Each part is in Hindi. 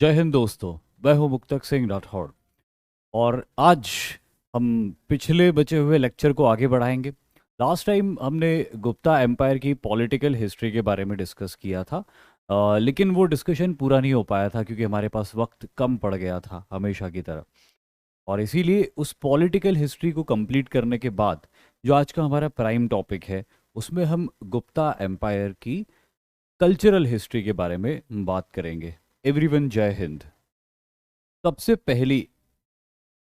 जय हिंद दोस्तों। मैं हूं मुक्तक सिंह राठौड़ और आज हम पिछले बचे हुए लेक्चर को आगे बढ़ाएंगे। लास्ट टाइम हमने गुप्ता एम्पायर की पॉलिटिकल हिस्ट्री के बारे में डिस्कस किया था। लेकिन वो डिस्कशन पूरा नहीं हो पाया था क्योंकि हमारे पास वक्त कम पड़ गया था हमेशा की तरह। और इसीलिए उस पॉलिटिकल हिस्ट्री को कंप्लीट करने के बाद जो आज का हमारा प्राइम टॉपिक है उसमें हम गुप्ता एम्पायर की कल्चरल हिस्ट्री के बारे में बात करेंगे। एवरीवन जय हिंद। सबसे पहली,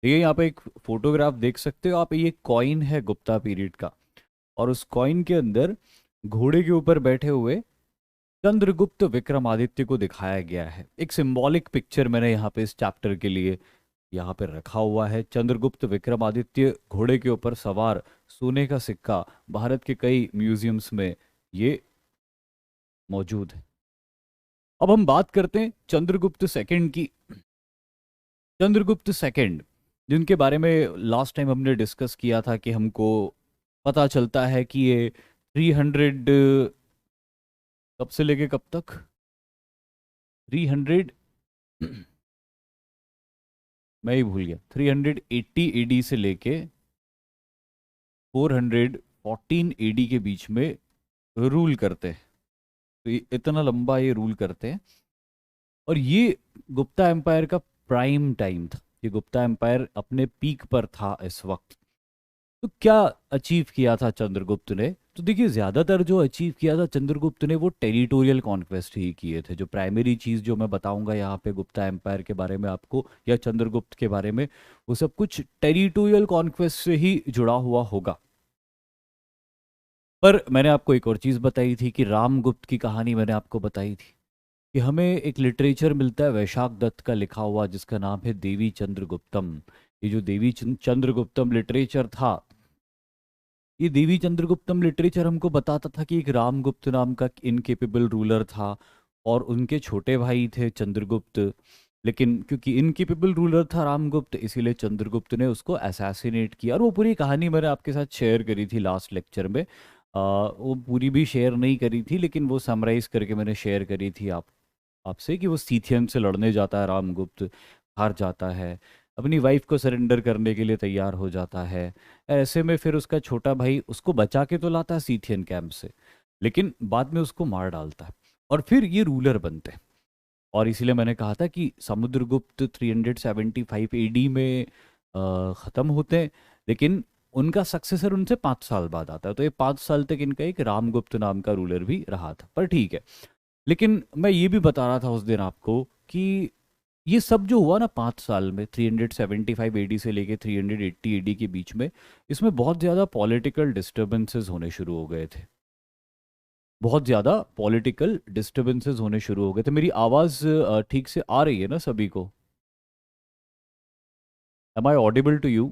ये यहाँ पे एक फोटोग्राफ देख सकते हो आप। ये कॉइन है गुप्ता पीरियड का और उस कॉइन के अंदर घोड़े के ऊपर बैठे हुए चंद्रगुप्त विक्रमादित्य को दिखाया गया है। एक सिंबॉलिक पिक्चर मैंने यहाँ पे इस चैप्टर के लिए यहाँ पे रखा हुआ है। चंद्रगुप्त विक्रमादित्य घोड़े के ऊपर सवार, सोने का सिक्का भारत के कई म्यूजियम्स में ये मौजूद है। अब हम बात करते हैं चंद्रगुप्त सेकंड की। चंद्रगुप्त सेकंड, जिनके बारे में लास्ट टाइम हमने डिस्कस किया था कि हमको पता चलता है कि ये 300 कब से लेके कब तक, 300 मैं ही भूल गया, 380 एडी से लेके 414 एडी के बीच में रूल करते हैं। तो इतना लंबा ये रूल करते हैं और ये गुप्ता एम्पायर का प्राइम टाइम था। ये गुप्ता एम्पायर अपने पीक पर था इस वक्त। तो क्या अचीव किया था चंद्रगुप्त ने? तो देखिए, ज्यादातर जो अचीव किया था चंद्रगुप्त ने वो टेरिटोरियल कॉन्क्वेस्ट ही किए थे। जो प्राइमरी चीज जो मैं बताऊंगा यहाँ पे गुप्ता एम्पायर के बारे में आपको या चंद्रगुप्त के बारे में, वो सब कुछ टेरिटोरियल कॉन्क्वेस्ट से ही जुड़ा हुआ होगा। पर मैंने आपको एक और चीज बताई थी कि रामगुप्त की कहानी मैंने आपको बताई थी कि हमें एक लिटरेचर मिलता है वैशाख दत्त का लिखा हुआ जिसका नाम है देवी चंद्रगुप्तम। ये जो देवी चंद्रगुप्तम लिटरेचर था, ये देवी चंद्रगुप्तम लिटरेचर हमको बताता था कि एक रामगुप्त नाम का इनकेपेबल रूलर था और उनके छोटे भाई थे चंद्रगुप्त। लेकिन क्योंकि इनकेपेबल रूलर था रामगुप्त, इसीलिए चंद्रगुप्त ने उसको असैसिनेट किया। और वो पूरी कहानी मैंने आपके साथ शेयर करी थी लास्ट लेक्चर में। वो पूरी भी शेयर नहीं करी थी लेकिन वो समराइज करके मैंने शेयर करी थी आपसे कि वो सीथियन से लड़ने जाता है रामगुप्त, हार जाता है, अपनी वाइफ को सरेंडर करने के लिए तैयार हो जाता है। ऐसे में फिर उसका छोटा भाई उसको बचा के तो लाता है सीथियन कैंप से, लेकिन बाद में उसको मार डालता है और फिर ये रूलर बनते हैं। और इसीलिए मैंने कहा था कि समुद्रगुप्त 375 एडी में ख़त्म होते हैं, लेकिन उनका सक्सेसर उनसे 5 साल बाद आता है। तो ये 5 साल तक इनका एक रामगुप्त नाम का रूलर भी रहा था। पर ठीक है, लेकिन मैं ये भी बता रहा था उस दिन आपको कि ये सब जो हुआ ना 5 साल में, 375 एडी से लेके 380 एडी के बीच में, इसमें बहुत ज़्यादा पॉलिटिकल डिस्टर्बेंसेस होने शुरू हो गए थे। बहुत ज़्यादा पॉलिटिकल डिस्टर्बेंसेस होने शुरू हो गए थे। मेरी आवाज़ ठीक से आ रही है ना सभी को? Am I audible to you?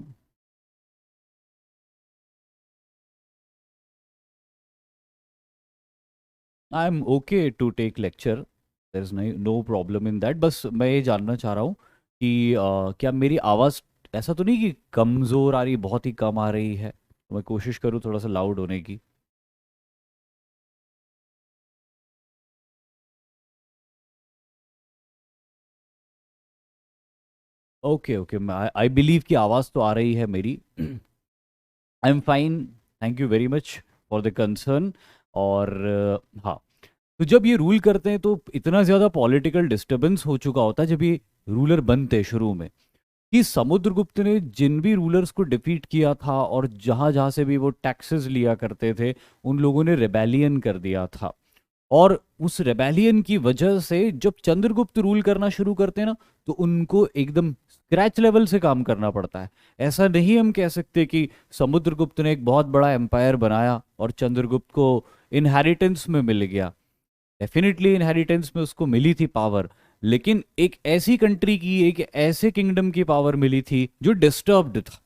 I am okay to take lecture, there is no problem in that. बस मैं ये जानना चाह रहा हूँ कि क्या मेरी आवाज़ ऐसा तो नहीं कि कमज़ोर आ रही, बहुत ही कम आ रही है? तो मैं कोशिश करूँ थोड़ा सा लाउड होने की। ओके ओके, मैं आई बिलीव कि आवाज़ तो आ रही है मेरी। I am fine, thank you very much for the concern. और हाँ, तो जब ये रूल करते हैं तो इतना ज़्यादा पॉलिटिकल डिस्टरबेंस हो चुका होता है जब ये रूलर बनते शुरू में, कि समुद्रगुप्त ने जिन भी रूलर्स को डिफीट किया था और जहां जहां से भी वो टैक्सेस लिया करते थे, उन लोगों ने रेबेलियन कर दिया था। और उस रेबेलियन की वजह से जब चंद्रगुप्त रूल करना शुरू करते हैं ना, तो उनको एकदम स्क्रैच लेवल से काम करना पड़ता है। ऐसा नहीं हम कह सकते कि समुद्रगुप्त ने एक बहुत बड़ा एम्पायर बनाया और चंद्रगुप्त को इनहेरिटेंस में मिल गया। डेफिनेटली इनहेरिटेंस में उसको मिली थी पावर, लेकिन एक ऐसी कंट्री की, एक ऐसे किंगडम की पावर मिली थी जो डिस्टर्ब्ड था।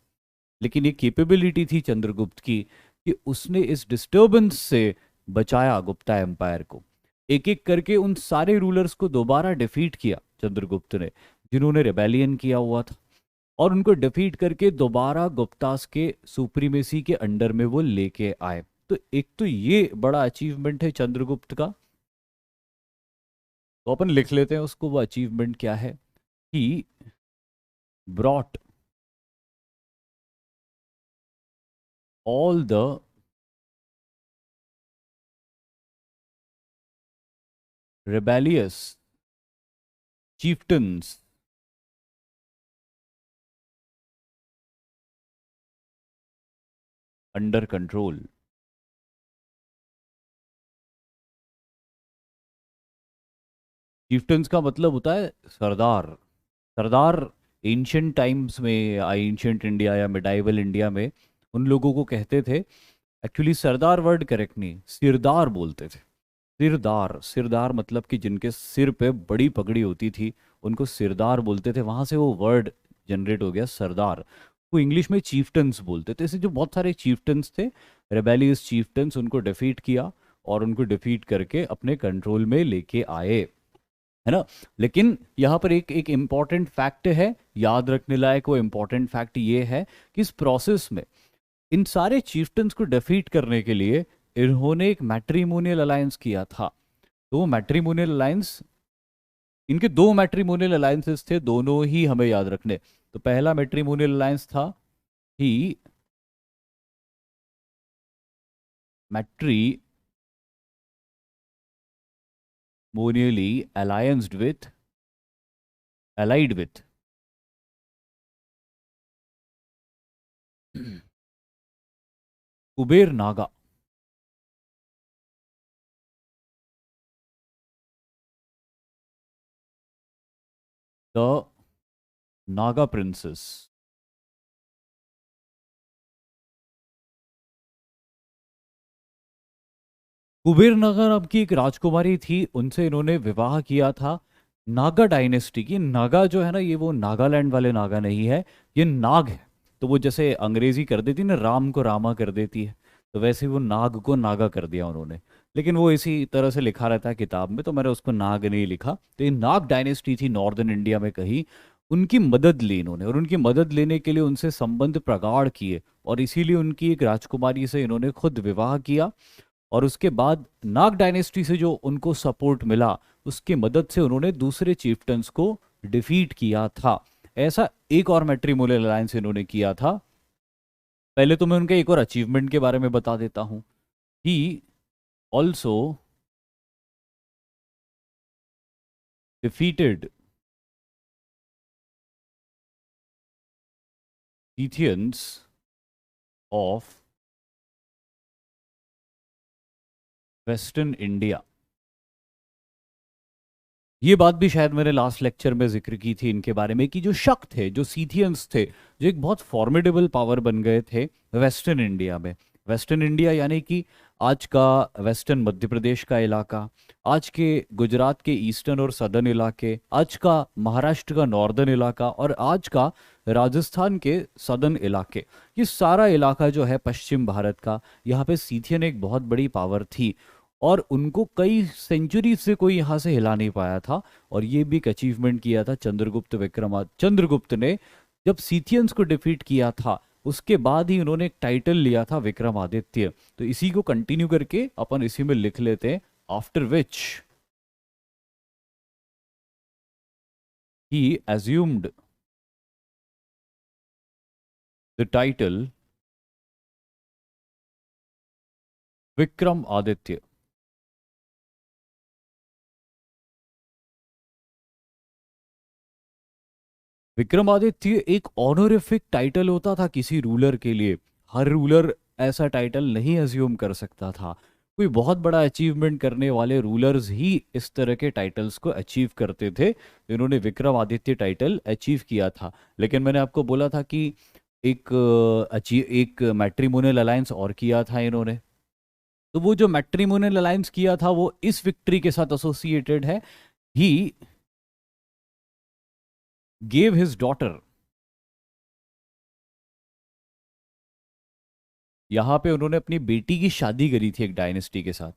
लेकिन ये कैपेबिलिटी थी चंद्रगुप्त की कि उसने इस डिस्टरबेंस से बचाया गुप्ता एम्पायर को। एक एक करके उन सारे रूलर्स को दोबारा डिफीट किया चंद्रगुप्त ने जिन्होंने रेबेलियन किया हुआ था, और उनको डिफीट करके दोबारा गुप्तास के सुप्रीमेसी के अंडर में वो लेके आए। तो एक तो ये बड़ा अचीवमेंट है चंद्रगुप्त का। तो अपन लिख लेते हैं उसको, वो अचीवमेंट क्या है। He brought all the rebellious chieftains under control। chieftains का मतलब होता है सरदार। सरदार एंशियंट टाइम्स में या एंशियंट इंडिया या मिडाइवल इंडिया में उन लोगों को कहते थे, एक्चुअली सरदार वर्ड करेक्ट नहीं, सिरदार बोलते थे। सिरदार, सिरदार मतलब कि जिनके सिर पे बड़ी पगड़ी होती थी उनको सिरदार बोलते थे, वहां से वो वर्ड जनरेट हो गया सरदार। वो इंग्लिश में चीफ्टन्स बोलते थे। ऐसे जो बहुत सारे चीफ्टन्स थे, रेबेलियस चीफ्टन्स, उनको डिफीट किया और उनको डिफीट करके अपने कंट्रोल में लेके आए, है ना। लेकिन यहाँ पर एक एक इम्पॉर्टेंट फैक्ट है, याद रखने लायक। वो इम्पॉर्टेंट फैक्ट ये है कि इस प्रोसेस में इन सारे चीफ्टन्स को डिफीट करने के लिए इन्होंने एक मैट्रिमोनियल अलायंस किया था। तो वो मैट्रिमोनियल अलायंस, इनके दो मैट्रिमोनियल अलायंसेस थे, दोनों ही हमें याद रखने। तो पहला मैट्रिमोनियल अलायंस था he matrimonially allianced with, allied with Kubera Naga. The Naga princess. Kubera Naga नाम की एक राजकुमारी थी, उनसे इन्होंने विवाह किया था। नागा डायनेस्टी की, नागा जो है ना, ये वो नागालैंड वाले नागा नहीं है, ये नाग है। तो वो जैसे अंग्रेजी कर देती ना, राम को रामा कर देती है, तो वैसे वो नाग को नागा कर दिया उन्होंने। लेकिन वो इसी तरह से लिखा रहता है किताब में, तो मैंने उसको नाग नहीं लिखा। तो ये नाग डायनेस्टी थी नॉर्दर्न इंडिया में कहीं। उनकी मदद ली इन्होंने, और उनकी मदद लेने के लिए उनसे संबंध प्रगाढ़ किए, और इसीलिए उनकी एक राजकुमारी से इन्होंने खुद विवाह किया। और उसके बाद नाग डायनेस्टी से जो उनको सपोर्ट मिला, उसकी मदद से उन्होंने दूसरे चीफ्टन्स को डिफीट किया था। ऐसा एक और मैट्रिमोनियल अलायंस इन्होंने किया था। पहले तो मैं उनके एक और अचीवमेंट के बारे में बता देता हूं। He also defeated Scythians of western India. ये बात भी शायद मैंने लास्ट लेक्चर में जिक्र की थी इनके बारे में, कि जो शक थे, जो सीथियंस थे, जो एक बहुत फॉर्मिडेबल पावर बन गए थे वेस्टर्न इंडिया में। वेस्टर्न इंडिया यानी कि आज का वेस्टर्न मध्य प्रदेश का इलाका, आज के गुजरात के ईस्टर्न और सदर्न इलाके, आज का महाराष्ट्र का नॉर्दर्न इलाका, और आज का राजस्थान के सदर्न इलाके। ये सारा इलाका जो है पश्चिम भारत का, यहाँ पे सीथियन एक बहुत बड़ी पावर थी, और उनको कई सेंचुरी से कोई यहाँ से हिला नहीं पाया था। और ये भी एक अचीवमेंट किया था चंद्रगुप्त ने, जब सीथियंस को डिफीट किया था, उसके बाद ही उन्होंने एक टाइटल लिया था विक्रमादित्य। तो इसी को कंटिन्यू करके अपन इसी में लिख लेते हैं, after which he assumed the title Vikram Aditya. Vikramaditya एक ऑनोरिफिक टाइटल होता था किसी रूलर के लिए। हर रूलर ऐसा टाइटल नहीं अज्यूम कर सकता था। कोई बहुत बड़ा अचीवमेंट करने वाले रूलर्स ही इस तरह के टाइटल्स को अचीव करते थे। इन्होंने विक्रमादित्य टाइटल अचीव किया था। लेकिन मैंने आपको बोला था कि एक मैट्रिमोनियल अलायंस और किया था इन्होंने। तो वो जो मैट्रिमोनियल अलायंस किया था वो इस विक्ट्री के साथ एसोसिएटेड है। ही गेव हिज डॉटर, यहाँ पे उन्होंने अपनी बेटी की शादी करी थी एक डायनेस्टी के साथ।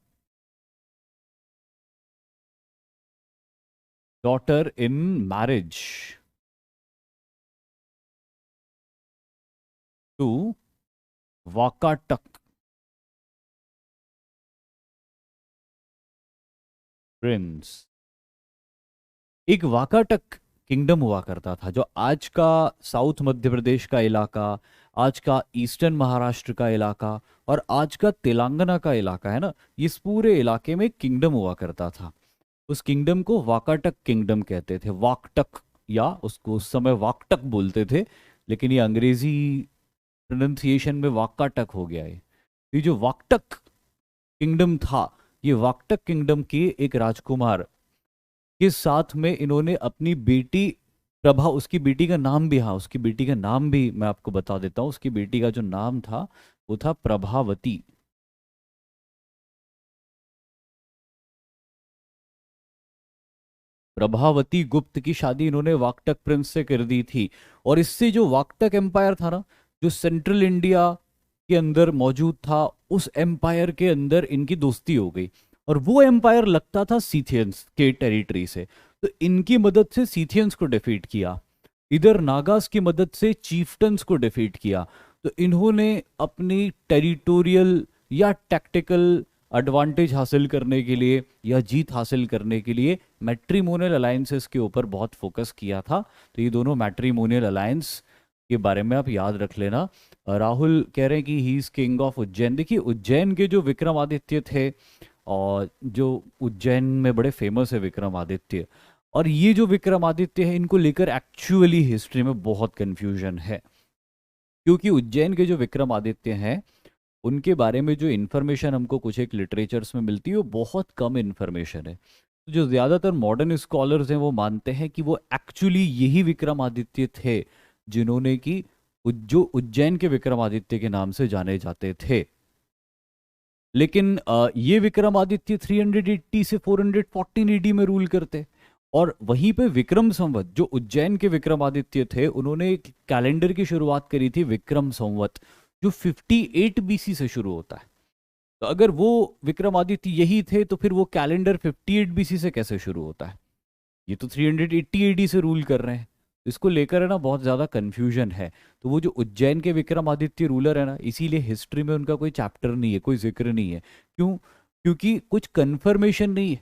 Daughter in marriage to Vakataka prince. एक वाकाटक किंगडम हुआ करता था, जो आज का साउथ मध्य प्रदेश का इलाका, आज का ईस्टर्न महाराष्ट्र का इलाका और आज का तेलंगाना का इलाका है ना, इस पूरे इलाके में किंगडम हुआ करता था। उस किंगडम को वाकाटक किंगडम कहते थे, वाकटक, या उसको उस समय वाकटक बोलते थे, लेकिन ये अंग्रेजी प्रोनाउंसिएशन में वाकाटक हो गया है। ये जो वाकटक किंगडम था, ये वाकटक किंगडम के एक राजकुमार के साथ में इन्होंने अपनी बेटी प्रभा, उसकी बेटी का नाम भी, हाँ उसकी बेटी का नाम भी मैं आपको बता देता हूँ। उसकी बेटी का जो नाम था वो था प्रभावती। प्रभावती गुप्त की शादी इन्होंने वाकटक प्रिंस से कर दी थी। और इससे जो वाकटक एम्पायर था ना, जो सेंट्रल इंडिया के अंदर मौजूद था, उस एम्पायर के अंदर इनकी दोस्ती हो गई। और वो एम्पायर लगता था सीथियंस के टेरिटरी से, तो इनकी मदद से सीथियंस को डिफीट किया, इधर नागास की मदद से चीफ्टन्स को डिफीट किया। तो इन्होंने अपनी टेरिटोरियल या टैक्टिकल एडवांटेज हासिल करने के लिए या जीत हासिल करने के लिए मैट्रिमोनियल अलायंसेस के ऊपर बहुत फोकस किया था। तो ये दोनों मैट्रिमोनियल अलायंस के बारे में आप याद रख लेना। राहुल कह रहे हैं कि he is king of Ujjain. देखिए उज्जैन के जो विक्रमादित्य थे, और जो उज्जैन में बड़े फेमस है विक्रमादित्य, और ये जो विक्रमादित्य है इनको लेकर एक्चुअली हिस्ट्री में बहुत कंफ्यूजन है। क्योंकि उज्जैन के जो विक्रमादित्य हैं उनके बारे में जो इन्फॉर्मेशन हमको कुछ एक लिटरेचर्स में मिलती है वो बहुत कम इन्फॉर्मेशन है। तो जो ज़्यादातर मॉडर्न स्कॉलर्स हैं वो मानते हैं कि वो एक्चुअली यही विक्रमादित्य थे जिन्होंने कि जो उज्जैन के विक्रमादित्य के नाम से जाने जाते थे। लेकिन ये विक्रमादित्य 380 से 414 ईडी में रूल करते। और वहीं पे विक्रम संवत, जो उज्जैन के विक्रमादित्य थे, उन्होंने एक कैलेंडर की शुरुआत करी थी विक्रम संवत, जो 58 बीसी से शुरू होता है। तो अगर वो विक्रमादित्य यही थे तो फिर वो कैलेंडर 58 बीसी से कैसे शुरू होता है? ये तो 380 एडी से रूल कर रहे हैं। तो इसको लेकर है ना बहुत ज़्यादा कन्फ्यूजन है। तो वो जो उज्जैन के विक्रमादित्य रूलर है ना, इसीलिए हिस्ट्री में उनका कोई चैप्टर नहीं है, कोई जिक्र नहीं है। क्यों? क्योंकि कुछ कन्फर्मेशन नहीं है,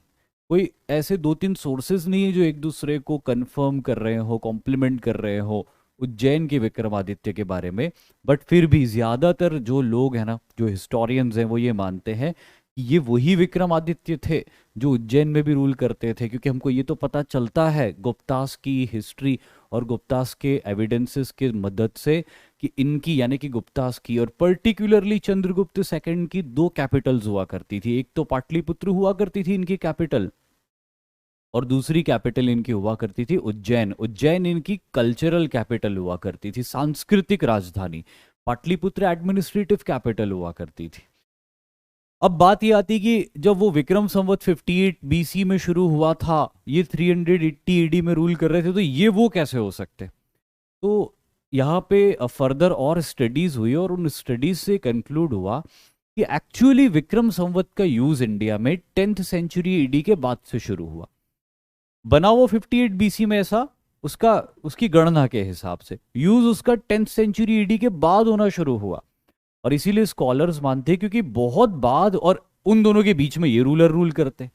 कोई ऐसे दो तीन सोर्सेज नहीं है जो एक दूसरे को कंफर्म कर रहे हो, कॉम्प्लीमेंट कर रहे हो उज्जैन के विक्रमादित्य के बारे में। बट फिर भी ज़्यादातर जो लोग हैं ना, जो हिस्टोरियंस हैं, वो ये मानते हैं कि ये वही विक्रमादित्य थे जो उज्जैन में भी रूल करते थे। क्योंकि हमको ये तो पता चलता है गुप्तास की हिस्ट्री और गुप्तास के एविडेंसेस के मदद से कि इनकी, यानी कि गुप्तास की और पर्टिकुलरली चंद्रगुप्त सेकंड की दो कैपिटल्स हुआ करती थी। एक तो पाटलिपुत्र हुआ करती थी इनकी कैपिटल, और दूसरी कैपिटल इनकी हुआ करती थी उज्जैन। उज्जैन इनकी कल्चरल कैपिटल हुआ करती थी, सांस्कृतिक राजधानी। पाटलिपुत्र एडमिनिस्ट्रेटिव कैपिटल हुआ करती थी। अब बात ये आती कि जब वो विक्रम संवत 58 बीसी में शुरू हुआ था, ये 380 एडी में रूल कर रहे थे, तो ये वो कैसे हो सकते? तो यहाँ पे फर्दर और स्टडीज हुई और उन स्टडीज से कंक्लूड हुआ कि एक्चुअली विक्रम संवत का यूज इंडिया में 10th सेंचुरी ईडी के बाद से शुरू हुआ। बना वो 58 बीसी में ऐसा, उसका उसकी गणना के हिसाब से यूज उसका 10th सेंचुरी ईडी के बाद होना शुरू हुआ। और इसीलिए स्कॉलर्स मानते हैं क्योंकि बहुत बाद और उन दोनों के बीच में ये रूलर रूल करते हैं,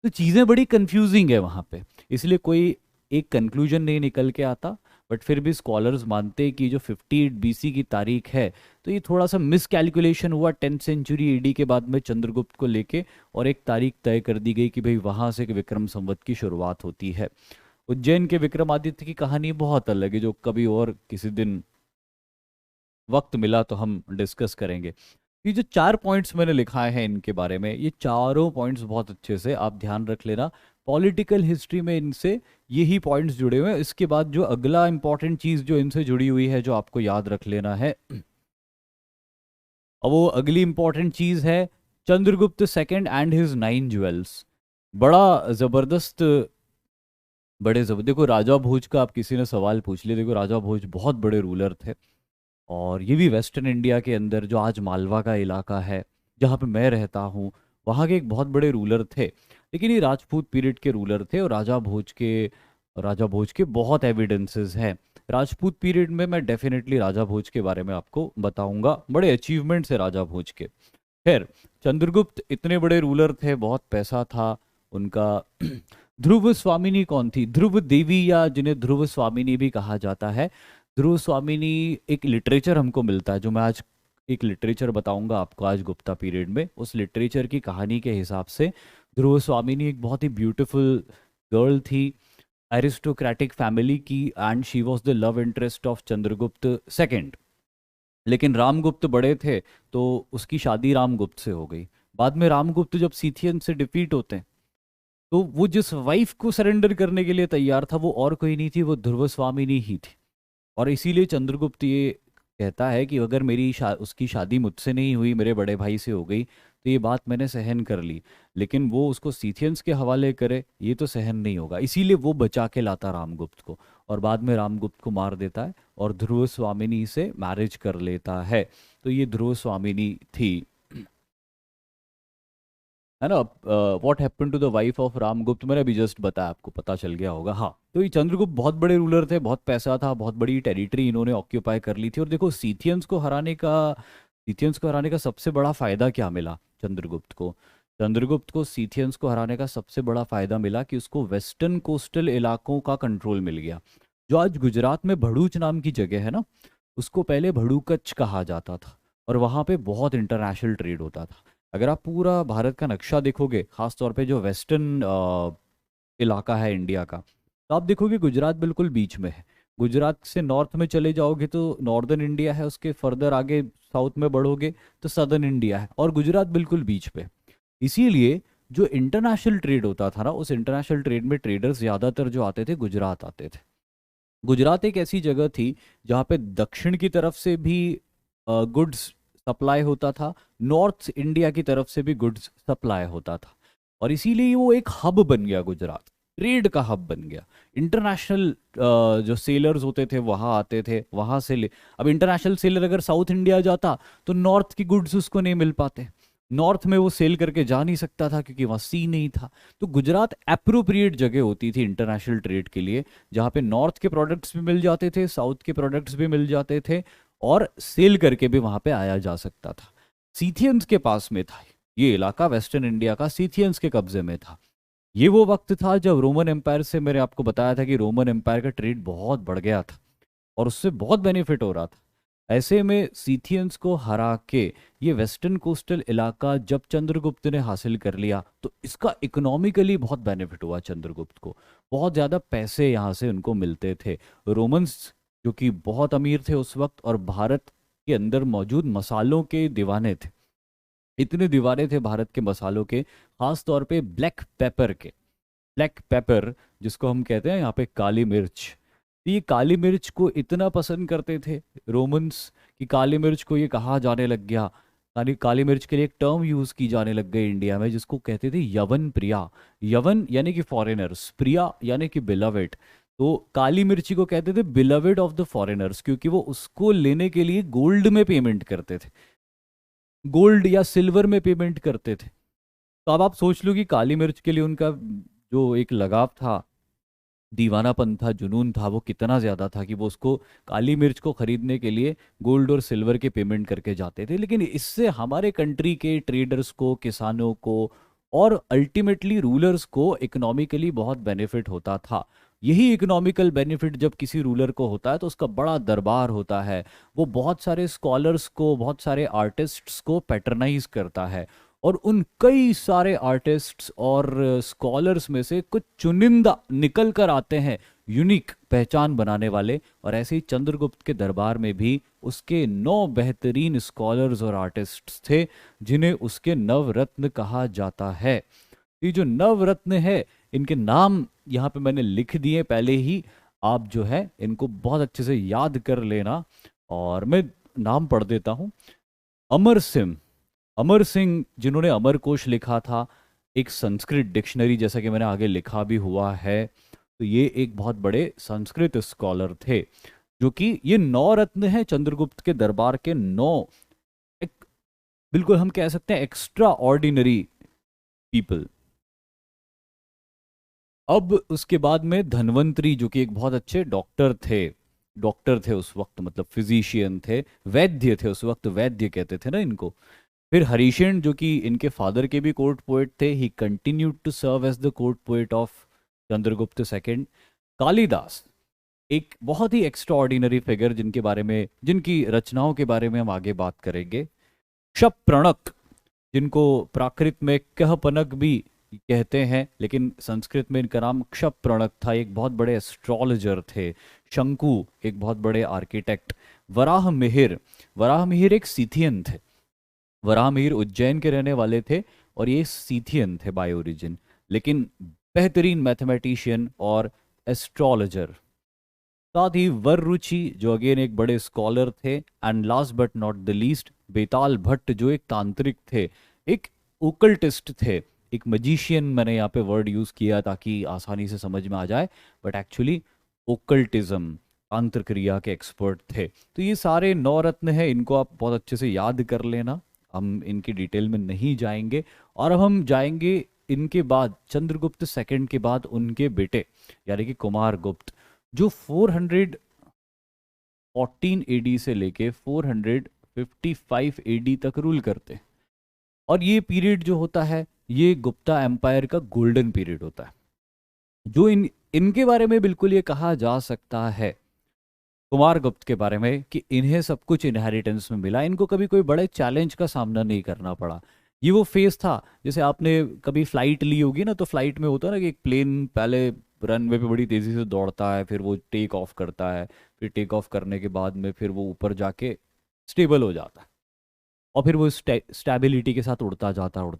तो चीज़ें बड़ी कंफ्यूजिंग है वहाँ पे। इसलिए कोई एक कंक्लूजन नहीं निकल के आता। बट फिर भी स्कॉलर्स मानते हैं कि जो 58 बीसी की तारीख है, तो ये थोड़ा सा मिस कैलकुलेशन हुआ 10th सेंचुरी एडी के बाद में चंद्रगुप्त को लेके, और एक तारीख तय कर दी गई कि भाई वहाँ से विक्रम संवत की शुरुआत होती है। उज्जैन के विक्रमादित्य की कहानी बहुत अलग है, जो कभी और किसी दिन वक्त मिला तो हम डिस्कस करेंगे। ये जो 4 पॉइंट्स मैंने लिखाए हैं इनके बारे में, ये चारों पॉइंट्स बहुत अच्छे से आप ध्यान रख लेना। पॉलिटिकल हिस्ट्री में इनसे यही पॉइंट्स जुड़े हुए हैं। इसके बाद जो अगला इंपॉर्टेंट चीज जो इनसे जुड़ी हुई है, जो आपको याद रख लेना है, अब वो अगली इंपॉर्टेंट चीज है Chandragupta second and his 9 jewels. बड़ा जबरदस्त, देखो राजा भोज का आप किसी ने सवाल पूछ लिया, देखो राजा भोज बहुत बड़े रूलर थे। और ये भी वेस्टर्न इंडिया के अंदर, जो आज मालवा का इलाका है जहाँ पे मैं रहता हूँ, वहाँ के एक बहुत बड़े रूलर थे। लेकिन ये राजपूत पीरियड के रूलर थे, और राजा भोज के बहुत एविडेंसेस हैं। राजपूत पीरियड में मैं डेफिनेटली राजा भोज के बारे में आपको बताऊंगा, बड़े अचीवमेंट्स है राजा भोज के। खैर, चंद्रगुप्त इतने बड़े रूलर थे, बहुत पैसा था उनका। ध्रुव स्वामिनी कौन थी? ध्रुव देवी, या जिन्हें ध्रुव स्वामिनी भी कहा जाता है। ध्रुव स्वामिनी एक लिटरेचर हमको मिलता है, जो मैं आज एक लिटरेचर बताऊंगा आपको आज गुप्ता पीरियड में। उस लिटरेचर की कहानी के हिसाब से ध्रुव स्वामिनी एक बहुत ही ब्यूटीफुल गर्ल थी, एरिस्टोक्रेटिक फैमिली की, and she was the love interest of Chandragupta second. लेकिन रामगुप्त बड़े थे, तो उसकी शादी रामगुप्त से हो गई। बाद में रामगुप्त जब सीथियन से डिफीट होते हैं, तो वो जिस वाइफ को सरेंडर करने के लिए तैयार था वो और कोई नहीं थी, वो ध्रुव स्वामिनी ही थी। और इसीलिए चंद्रगुप्त ये कहता है कि अगर उसकी शादी मुझसे नहीं हुई, मेरे बड़े भाई से हो गई, तो ये बात मैंने सहन कर ली। लेकिन वो उसको सीथियंस के हवाले करे, ये तो सहन नहीं होगा। इसीलिए वो बचा के लाता रामगुप्त को, और बाद में रामगुप्त को मार देता है और ध्रुव स्वामिनी से मैरिज कर लेता है। तो ये ध्रुव स्वामिनी थी, है ना। What happened to the wife of Ramagupta, मैंने अभी जस्ट बताया, आपको पता चल गया होगा। हाँ, तो ये चंद्रगुप्त बहुत बड़े रूलर थे, बहुत पैसा था, बहुत बड़ी टेरिटरी इन्होंने ऑक्यूपाई कर ली थी। और देखो सीथियंस को हराने का सबसे बड़ा फायदा क्या मिला चंद्रगुप्त को? चंद्रगुप्त को सीथियंस को हराने का सबसे बड़ा फायदा मिला कि उसको वेस्टर्न कोस्टल इलाकों का कंट्रोल मिल गया। जो आज गुजरात में भड़ूच नाम की जगह है ना, उसको पहले भड़ूकच्छ कहा जाता था, और वहाँ पे बहुत इंटरनेशनल ट्रेड होता था। अगर आप पूरा भारत का नक्शा देखोगे, खास तौर पे जो वेस्टर्न इलाका है इंडिया का, तो आप देखोगे गुजरात बिल्कुल बीच में है। गुजरात से नॉर्थ में चले जाओगे तो नॉर्दर्न इंडिया है, उसके फर्दर आगे साउथ में बढ़ोगे तो सदर्न इंडिया है, और गुजरात बिल्कुल बीच पे। इसीलिए जो इंटरनेशनल ट्रेड होता था ना, उस इंटरनेशनल ट्रेड में ट्रेडर्स ज़्यादातर जो आते थे गुजरात आते थे। गुजरात एक ऐसी जगह थी जहाँ पे दक्षिण की तरफ से भी गुड्स सप्लाई होता था, नॉर्थ इंडिया की तरफ से भी गुड्स सप्लाई होता था। और इसीलिए वो एक हब बन गया, गुजरात ट्रेड का हब बन गया। इंटरनेशनल जो सेलर्स होते थे वहाँ आते थे, वहाँ से ले। अब इंटरनेशनल सेलर अगर साउथ इंडिया जाता तो नॉर्थ की गुड्स उसको नहीं मिल पाते, नॉर्थ में वो सेल करके जा नहीं सकता था क्योंकि वहाँ सी नहीं था। तो गुजरात एप्रोप्रिएट जगह होती थी इंटरनेशनल ट्रेड के लिए, जहाँ पे नॉर्थ के प्रोडक्ट्स भी मिल जाते थे, साउथ के प्रोडक्ट्स भी मिल जाते थे, और सेल करके भी वहाँ पे आया जा सकता था। सीथियंस के पास में था ये इलाका, वेस्टर्न इंडिया का सीथियंस के कब्जे में था। ये वो वक्त था जब रोमन एम्पायर से, मैंने आपको बताया था कि रोमन एम्पायर का ट्रेड बहुत बढ़ गया था और उससे बहुत बेनिफिट हो रहा था। ऐसे में सीथियंस को हरा के ये वेस्टर्न कोस्टल इलाका जब चंद्रगुप्त ने हासिल कर लिया, तो इसका इकोनॉमिकली बहुत बेनिफिट हुआ चंद्रगुप्त को। बहुत ज़्यादा पैसे यहाँ से उनको मिलते थे। रोमन्स जो कि बहुत अमीर थे उस वक्त, और भारत के अंदर मौजूद मसालों के दीवाने थे, इतने दीवाने थे भारत के मसालों के, खास तौर पे ब्लैक पेपर के। ब्लैक पेपर जिसको हम कहते हैं यहाँ पे काली मिर्च, तो ये काली मिर्च को इतना पसंद करते थे रोमन्स कि काली मिर्च को ये कहा जाने लग गया, यानी काली मिर्च के लिए एक टर्म यूज की जाने लग गई इंडिया में जिसको कहते थे यवन प्रिया। यवन यानी कि फॉरेनर्स, प्रिया यानी कि बिलवेड। तो काली मिर्ची को कहते थे बिलवेड ऑफ द फॉरेनर्स, क्योंकि वो उसको लेने के लिए गोल्ड में पेमेंट करते थे, गोल्ड या सिल्वर में पेमेंट करते थे। तो अब आप सोच लो कि काली मिर्च के लिए उनका जो एक लगाव था, दीवानापन था, जुनून था, वो कितना ज़्यादा था कि वो उसको, काली मिर्च को खरीदने के लिए गोल्ड और सिल्वर के पेमेंट करके जाते थे। लेकिन इससे हमारे कंट्री के ट्रेडर्स को, किसानों को, और अल्टीमेटली रूलर्स को इकोनॉमिकली बहुत बेनिफिट होता था। यही इकोनॉमिकल बेनिफिट जब किसी रूलर को होता है तो उसका बड़ा दरबार होता है, वो बहुत सारे स्कॉलर्स को, बहुत सारे आर्टिस्ट्स को पैटर्नाइज करता है। और उन कई सारे आर्टिस्ट्स और स्कॉलर्स में से कुछ चुनिंदा निकल कर आते हैं, यूनिक पहचान बनाने वाले। और ऐसे ही चंद्रगुप्त के दरबार में भी उसके 9 बेहतरीन स्कॉलर्स और आर्टिस्ट्स थे, जिन्हें उसके नवरत्न कहा जाता है। ये जो नवरत्न है, इनके नाम यहाँ पे मैंने लिख दिए पहले ही, आप जो है इनको बहुत अच्छे से याद कर लेना। और मैं नाम पढ़ देता हूँ। अमर सिंह, अमर सिंह जिन्होंने अमरकोश लिखा था, एक संस्कृत डिक्शनरी जैसा कि मैंने आगे लिखा भी हुआ है। तो ये एक बहुत बड़े संस्कृत स्कॉलर थे, जो कि ये 9 रत्न हैं चंद्रगुप्त के दरबार के 9, एक बिल्कुल हम कह सकते हैं एक्स्ट्रा ऑर्डिनरी पीपल। अब उसके बाद में धन्वंतरी, जो कि एक बहुत अच्छे डॉक्टर थे, डॉक्टर थे उस वक्त, मतलब फिजिशियन थे, वैद्य थे उस वक्त, वैद्य कहते थे ना इनको। फिर हरीशेन जो कि इनके फादर के भी कोर्ट पोएट थे, he continued to serve as the court poet of Chandragupta second. Kalidasa, एक बहुत ही एक्स्ट्राऑर्डिनरी फिगर जिनके बारे में, जिनकी रचनाओं के बारे में हम आगे बात करेंगे। शप्रणक, जिनको प्राकृत में कहपनक भी कहते हैं, लेकिन संस्कृत में इनका नाम क्षप्रणक था, एक बहुत बड़े एस्ट्रोलॉजर थे। शंकु, एक बहुत बड़े आर्किटेक्ट। वराह मिहिर, वराह मिहिर एक सीथियन थे। वराह मिहिर उज्जैन के रहने वाले थे और ये सीथियन थे बाय ओरिजिन, लेकिन बेहतरीन मैथमेटिशियन और एस्ट्रोलॉजर। साथ ही वररुचि, जो अगेन एक बड़े स्कॉलर थे। And last but not the least, Betal Bhatt, जो एक तांत्रिक थे, एक ओकल्टिस्ट थे, एक मजिशियन। मैंने यहाँ पे वर्ड यूज किया ताकि आसानी से समझ में आ जाए, बट एक्चुअली ओकल्टिज्म, तंत्र क्रिया के एक्सपर्ट थे। तो ये सारे 9 रत्न हैं, इनको आप बहुत अच्छे से याद कर लेना, हम इनकी डिटेल में नहीं जाएंगे। और अब हम जाएंगे इनके बाद, चंद्रगुप्त सेकंड के बाद उनके बेटे यानी कि कुमार गुप्त, जो 414 एडी से लेके 455 एडी तक रूल करते हैं। और ये पीरियड जो होता है, ये गुप्ता एम्पायर का गोल्डन पीरियड होता है। जो इनके बारे में बिल्कुल ये कहा जा सकता है कुमार गुप्त के बारे में कि इन्हें सब कुछ इनहेरिटेंस में मिला, इनको कभी कोई बड़े चैलेंज का सामना नहीं करना पड़ा। ये वो फेज था, जैसे आपने कभी फ्लाइट ली होगी ना, तो फ्लाइट में होता है ना कि एक प्लेन पहले रनवे पे बड़ी तेजी से दौड़ता है, फिर वो टेक ऑफ करता है, फिर टेक ऑफ करने के बाद में फिर वो ऊपर जाके स्टेबल हो जाता है, और फिर वो स्टेबिलिटी के साथ उड़ता,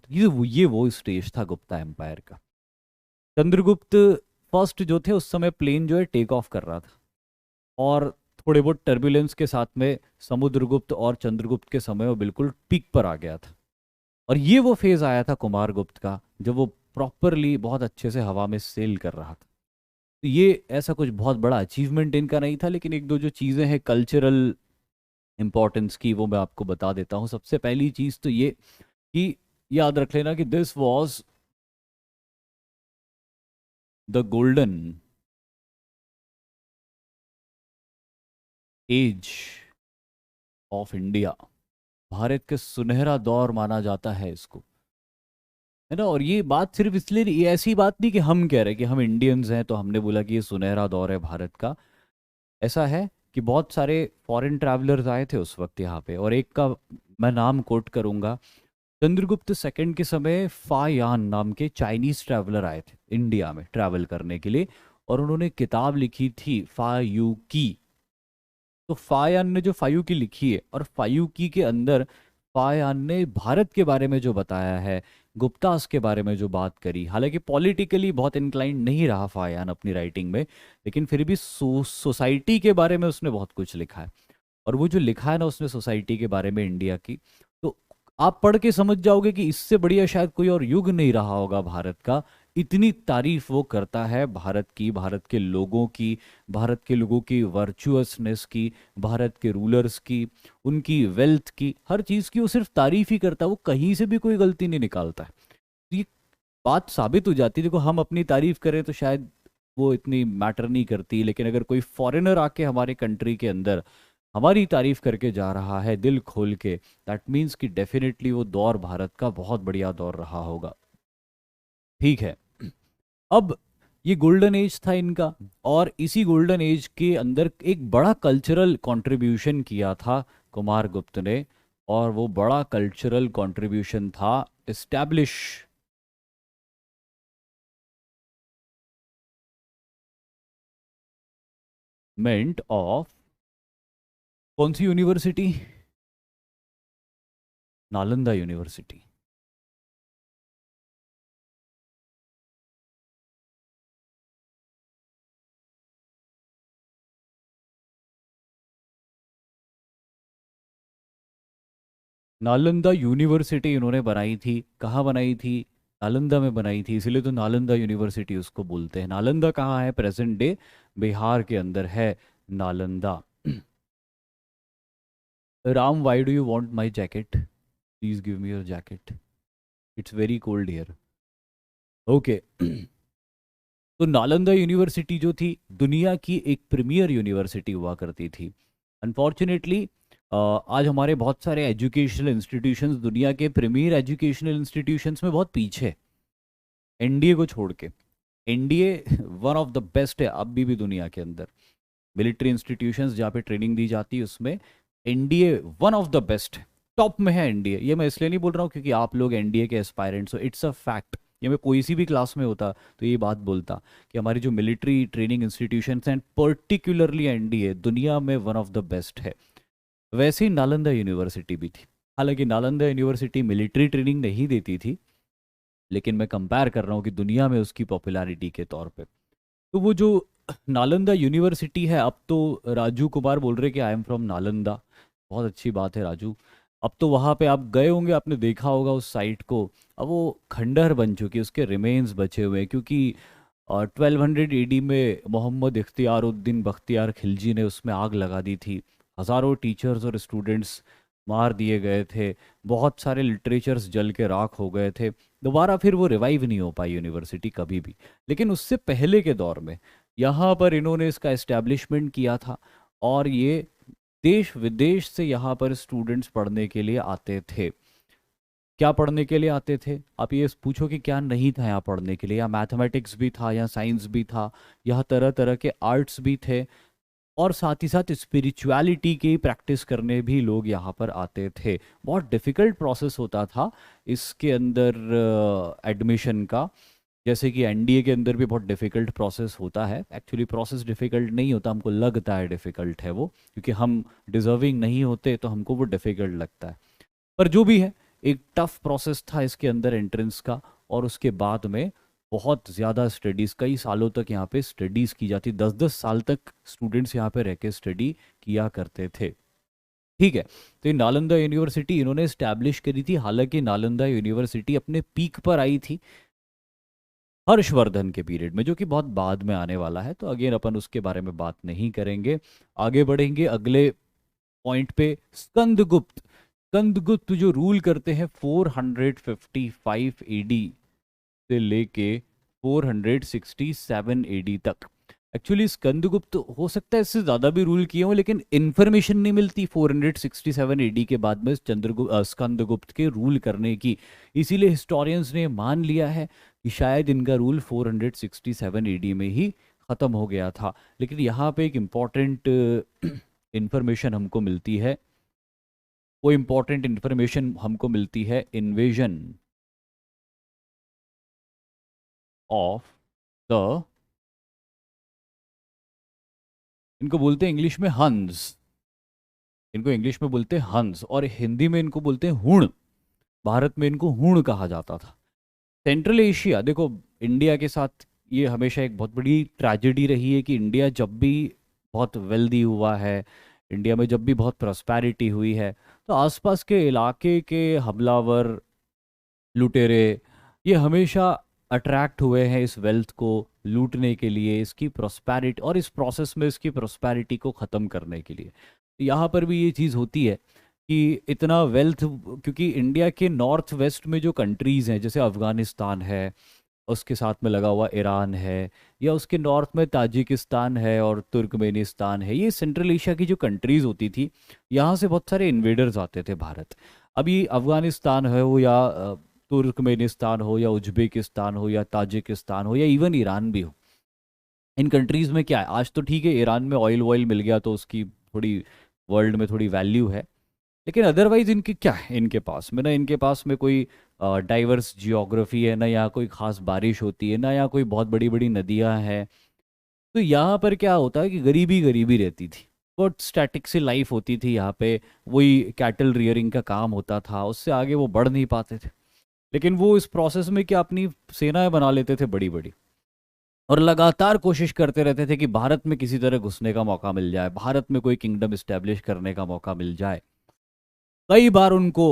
ये वो स्टेज था गुप्ता एम्पायर का। चंद्रगुप्त फर्स्ट जो थे, उस समय प्लेन जो है टेक ऑफ कर रहा था, और थोड़े बहुत टर्बुलेंस के साथ में समुद्रगुप्त और चंद्रगुप्त के समय वो बिल्कुल पीक पर आ गया था। और ये वो फेज आया था कुमार गुप्त का, जब वो प्रॉपरली बहुत अच्छे से हवा में सेल कर रहा था। तो ये ऐसा कुछ बहुत बड़ा अचीवमेंट इनका नहीं था, लेकिन एक दो जो चीज़ें हैं कल्चरल इंपॉर्टेंस की, वो मैं आपको बता देता हूँ। सबसे पहली चीज़ तो ये कि याद रख लेना कि this was the golden age of India, Bharat के सुनहरा दौर माना जाता है इसको, है ना। और ये बात सिर्फ इसलिए नहीं, ये ऐसी बात नहीं कि हम कह रहे हैं कि हम इंडियंस हैं तो हमने बोला कि ये सुनहरा दौर है भारत का। ऐसा है कि बहुत सारे फॉरेन ट्रैवलर्स आए थे उस वक्त यहाँ पे, और एक का मैं नाम कोट करूंगा। चंद्रगुप्त सेकंड के समय फायान नाम के चाइनीज ट्रैवलर आए थे इंडिया में ट्रैवल करने के लिए, और उन्होंने किताब लिखी थी फायू की। तो फायान ने जो फायू की लिखी है, और फायू की के अंदर फायान ने भारत के बारे में जो बताया है, गुप्तास के बारे में जो बात करी, हालांकि पॉलिटिकली बहुत इंक्लाइंड नहीं रहा फायान अपनी राइटिंग में, लेकिन फिर भी सोसाइटी के बारे में उसने बहुत कुछ लिखा है। और वो जो लिखा है ना उसने सोसाइटी के बारे में इंडिया की, तो आप पढ़ के समझ जाओगे कि इससे बढ़िया शायद कोई और युग नहीं रहा होगा भारत का। इतनी तारीफ वो करता है भारत की, भारत के लोगों की, भारत के लोगों की वर्चुअसनेस की, भारत के रूलर्स की, उनकी वेल्थ की, हर चीज़ की वो सिर्फ तारीफ ही करता है, वो कहीं से भी कोई गलती नहीं निकालता है। तो ये बात साबित हो जाती है, देखो हम अपनी तारीफ करें तो शायद वो इतनी मैटर नहीं करती, लेकिन अगर कोई फॉरेनर आके हमारे कंट्री के अंदर हमारी तारीफ करके जा रहा है दिल खोल के, दैट मीन्स कि डेफिनेटली वो दौर भारत का बहुत बढ़िया दौर रहा होगा। ठीक है, अब ये गोल्डन एज था इनका, और इसी गोल्डन एज के अंदर एक बड़ा कल्चरल कंट्रीब्यूशन किया था कुमार गुप्त ने, और वो बड़ा कल्चरल कंट्रीब्यूशन था एस्टैब्लिशमेंट ऑफ कौन सी university, Nalanda university. Nalanda university इन्होंने बनाई थी, कहाँ बनाई थी, नालंदा में बनाई थी, इसलिए तो नालंदा यूनिवर्सिटी उसको बोलते हैं। नालंदा कहाँ है, प्रेजेंट डे बिहार के अंदर है Nalanda. Ram, why do you want my jacket, please give me your jacket, it's very cold here. Okay, तो नालंदा यूनिवर्सिटी जो थी दुनिया की एक प्रीमियर यूनिवर्सिटी हुआ करती थी। अनफॉर्चुनेटली आज हमारे बहुत सारे एजुकेशनल इंस्टीट्यूशंस दुनिया के प्रीमियर एजुकेशनल इंस्टीट्यूशंस में बहुत पीछे, एनडीए को छोड़ के। NDA one of the best है अभी भी दुनिया के अंदर। मिलिट्री इंस्टीट्यूशंस जहाँ पे ट्रेनिंग दी जाती है उसमें NDA one of the best है, टॉप में है एनडीए। ये मैं इसलिए नहीं बोल रहा हूँ क्योंकि आप लोग एनडीए के एस्पायरेंट्स हो, इट्स अ फैक्ट। ये मैं कोई सी भी क्लास में होता तो ये बात बोलता कि हमारी जो मिलिट्री ट्रेनिंग इंस्टीट्यूशंस हैं पर्टिकुलरली एनडीए दुनिया में वन ऑफ द बेस्ट है। वैसे ही नालंदा यूनिवर्सिटी भी थी। हालांकि नालंदा यूनिवर्सिटी मिलिट्री ट्रेनिंग नहीं देती थी, लेकिन मैं कंपेयर कर रहा हूँ कि दुनिया में उसकी पॉपुलैरिटी के तौर पे। तो वो जो नालंदा यूनिवर्सिटी है, अब तो राजू कुमार बोल रहे कि आई एम फ्रॉम नालंदा। बहुत अच्छी बात है राजू। अब तो वहाँ पे आप गए होंगे, आपने देखा होगा उस साइट को। अब वो खंडहर बन चुकी है, उसके रिमेन्स बचे हुए हैं, क्योंकि 1200 AD में मोहम्मद इख्तियारुद्दीन बख्तियार खिलजी ने उसमें आग लगा दी थी। हज़ारों टीचर्स और स्टूडेंट्स मार दिए गए थे। बहुत सारे लिटरेचर्स जल के राख हो गए थे। दोबारा फिर वो रिवाइव नहीं हो पाई यूनिवर्सिटी कभी भी। लेकिन उससे पहले के दौर में यहाँ पर इन्होंने इसका इस्टेब्लिशमेंट किया था, और ये देश विदेश से यहाँ पर स्टूडेंट्स पढ़ने के लिए आते थे। क्या पढ़ने के लिए आते थे? आप ये पूछो कि क्या नहीं था यहाँ पढ़ने के लिए। या मैथमेटिक्स भी था, या साइंस भी था, यहाँ तरह तरह के आर्ट्स भी थे, और साथ ही साथ स्पिरिचुअलिटी की प्रैक्टिस करने भी लोग यहाँ पर आते थे। बहुत डिफ़िकल्ट प्रोसेस होता था इसके अंदर एडमिशन का। जैसे कि एनडीए के अंदर भी बहुत डिफ़िकल्ट प्रोसेस होता है। एक्चुअली प्रोसेस डिफ़िकल्ट नहीं होता, हमको लगता है डिफ़िकल्ट है वो, क्योंकि हम डिज़र्विंग नहीं होते तो हमको वो डिफ़िकल्ट लगता है। पर जो भी है, एक टफ प्रोसेस था इसके अंदर एंट्रेंस का। और उसके बाद में बहुत ज़्यादा स्टडीज़, कई सालों तक यहाँ पे स्टडीज़ की जाती, 10-10 साल तक स्टूडेंट्स यहाँ पे रह के स्टडी किया करते थे। ठीक है। तो ये नालंदा यूनिवर्सिटी इन्होंने इस्टेब्लिश करी थी। हालांकि नालंदा यूनिवर्सिटी अपने पीक पर आई थी हर्षवर्धन के पीरियड में, जो कि बहुत बाद में आने वाला है, तो अगेन अपन उसके बारे में बात नहीं करेंगे। आगे बढ़ेंगे अगले पॉइंट पे। स्कंदगुप्त। स्कंदगुप्त जो रूल करते हैं 455 एडी से लेके 467 एडी तक। एक्चुअली स्कंदगुप्त हो सकता है इससे ज़्यादा भी रूल किए हों, लेकिन इन्फॉर्मेशन नहीं मिलती 467 एडी के बाद में स्कंदगुप्त के रूल करने की। इसीलिए हिस्टोरियंस ने मान लिया है कि शायद इनका रूल 467 एडी में ही ख़त्म हो गया था। लेकिन यहाँ पे एक इम्पॉर्टेंट इंफॉर्मेशन हमको मिलती है। वो इम्पॉर्टेंट इंफॉर्मेशन हमको मिलती है इन्वेजन ऑफ द, इनको बोलते हैं इंग्लिश में हंस। इनको इंग्लिश में बोलते हैं हंस, और हिंदी में इनको बोलते हैं हूण। भारत में इनको हूण कहा जाता था। सेंट्रल एशिया, देखो इंडिया के साथ ये हमेशा एक बहुत बड़ी ट्रेजेडी रही है कि इंडिया जब भी बहुत वेल्दी हुआ है, इंडिया में जब भी बहुत प्रॉस्पेरिटी हुई है, तो आसपास के इलाके के हमलावर, लुटेरे, ये हमेशा अट्रैक्ट हुए हैं इस वेल्थ को लूटने के लिए, इसकी प्रॉस्पेरिटी, और इस प्रोसेस में इसकी प्रॉस्पेरिटी को ख़त्म करने के लिए। यहाँ पर भी ये चीज़ होती है कि इतना वेल्थ, क्योंकि इंडिया के नॉर्थ वेस्ट में जो कंट्रीज़ हैं, जैसे अफ़गानिस्तान है, उसके साथ में लगा हुआ ईरान है, या उसके नॉर्थ में ताजिकिस्तान है और तुर्कमेनिस्तान है, ये सेंट्रल एशिया की जो कंट्रीज़ होती थी, यहाँ से बहुत सारे इन्वेडर्स आते थे भारत। अभी अफ़गानिस्तान हो, या तुर्कमेनिस्तान हो, या उज्बेकिस्तान हो, या ताजिकिस्तान हो, या इवन ईरान भी हो, इन कंट्रीज़ में क्या है, आज तो ठीक है ईरान में ऑयल वॉयल मिल गया तो उसकी थोड़ी वर्ल्ड में थोड़ी वैल्यू है। लेकिन अदरवाइज इनकी क्या है, इनके पास में ना, इनके पास में कोई डाइवर्स जियोग्राफी है ना, यहाँ कोई ख़ास बारिश होती है ना, यहाँ कोई बहुत बड़ी बड़ी नदियाँ हैं। तो यहाँ पर क्या होता है कि गरीबी गरीबी रहती थी, बहुत स्टैटिक सी लाइफ होती थी यहाँ पे। वही कैटल रियरिंग का काम होता था, उससे आगे वो बढ़ नहीं पाते थे। लेकिन वो इस प्रोसेस में क्या अपनी सेनाएं बना लेते थे बड़ी बड़ी, और लगातार कोशिश करते रहते थे कि भारत में किसी तरह घुसने का मौका मिल जाए, भारत में कोई किंगडम इस्टेब्लिश करने का मौका मिल जाए। कई बार उनको,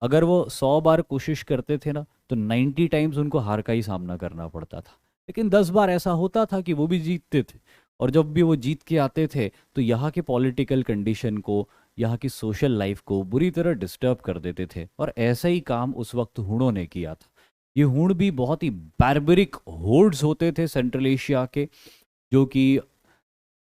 अगर वो 100 बार कोशिश करते थे ना, तो 90 टाइम्स उनको हार का ही सामना करना पड़ता था। लेकिन 10 बार ऐसा होता था कि वो भी जीतते थे। और जब भी वो जीत के आते थे तो यहाँ के पॉलिटिकल कंडीशन को, यहाँ की सोशल लाइफ को बुरी तरह डिस्टर्ब कर देते थे। और ऐसा ही काम उस वक्त हूणों ने किया था। ये हूण भी बहुत ही बैरबरिक होर्ड्स होते थे सेंट्रल एशिया के, जो कि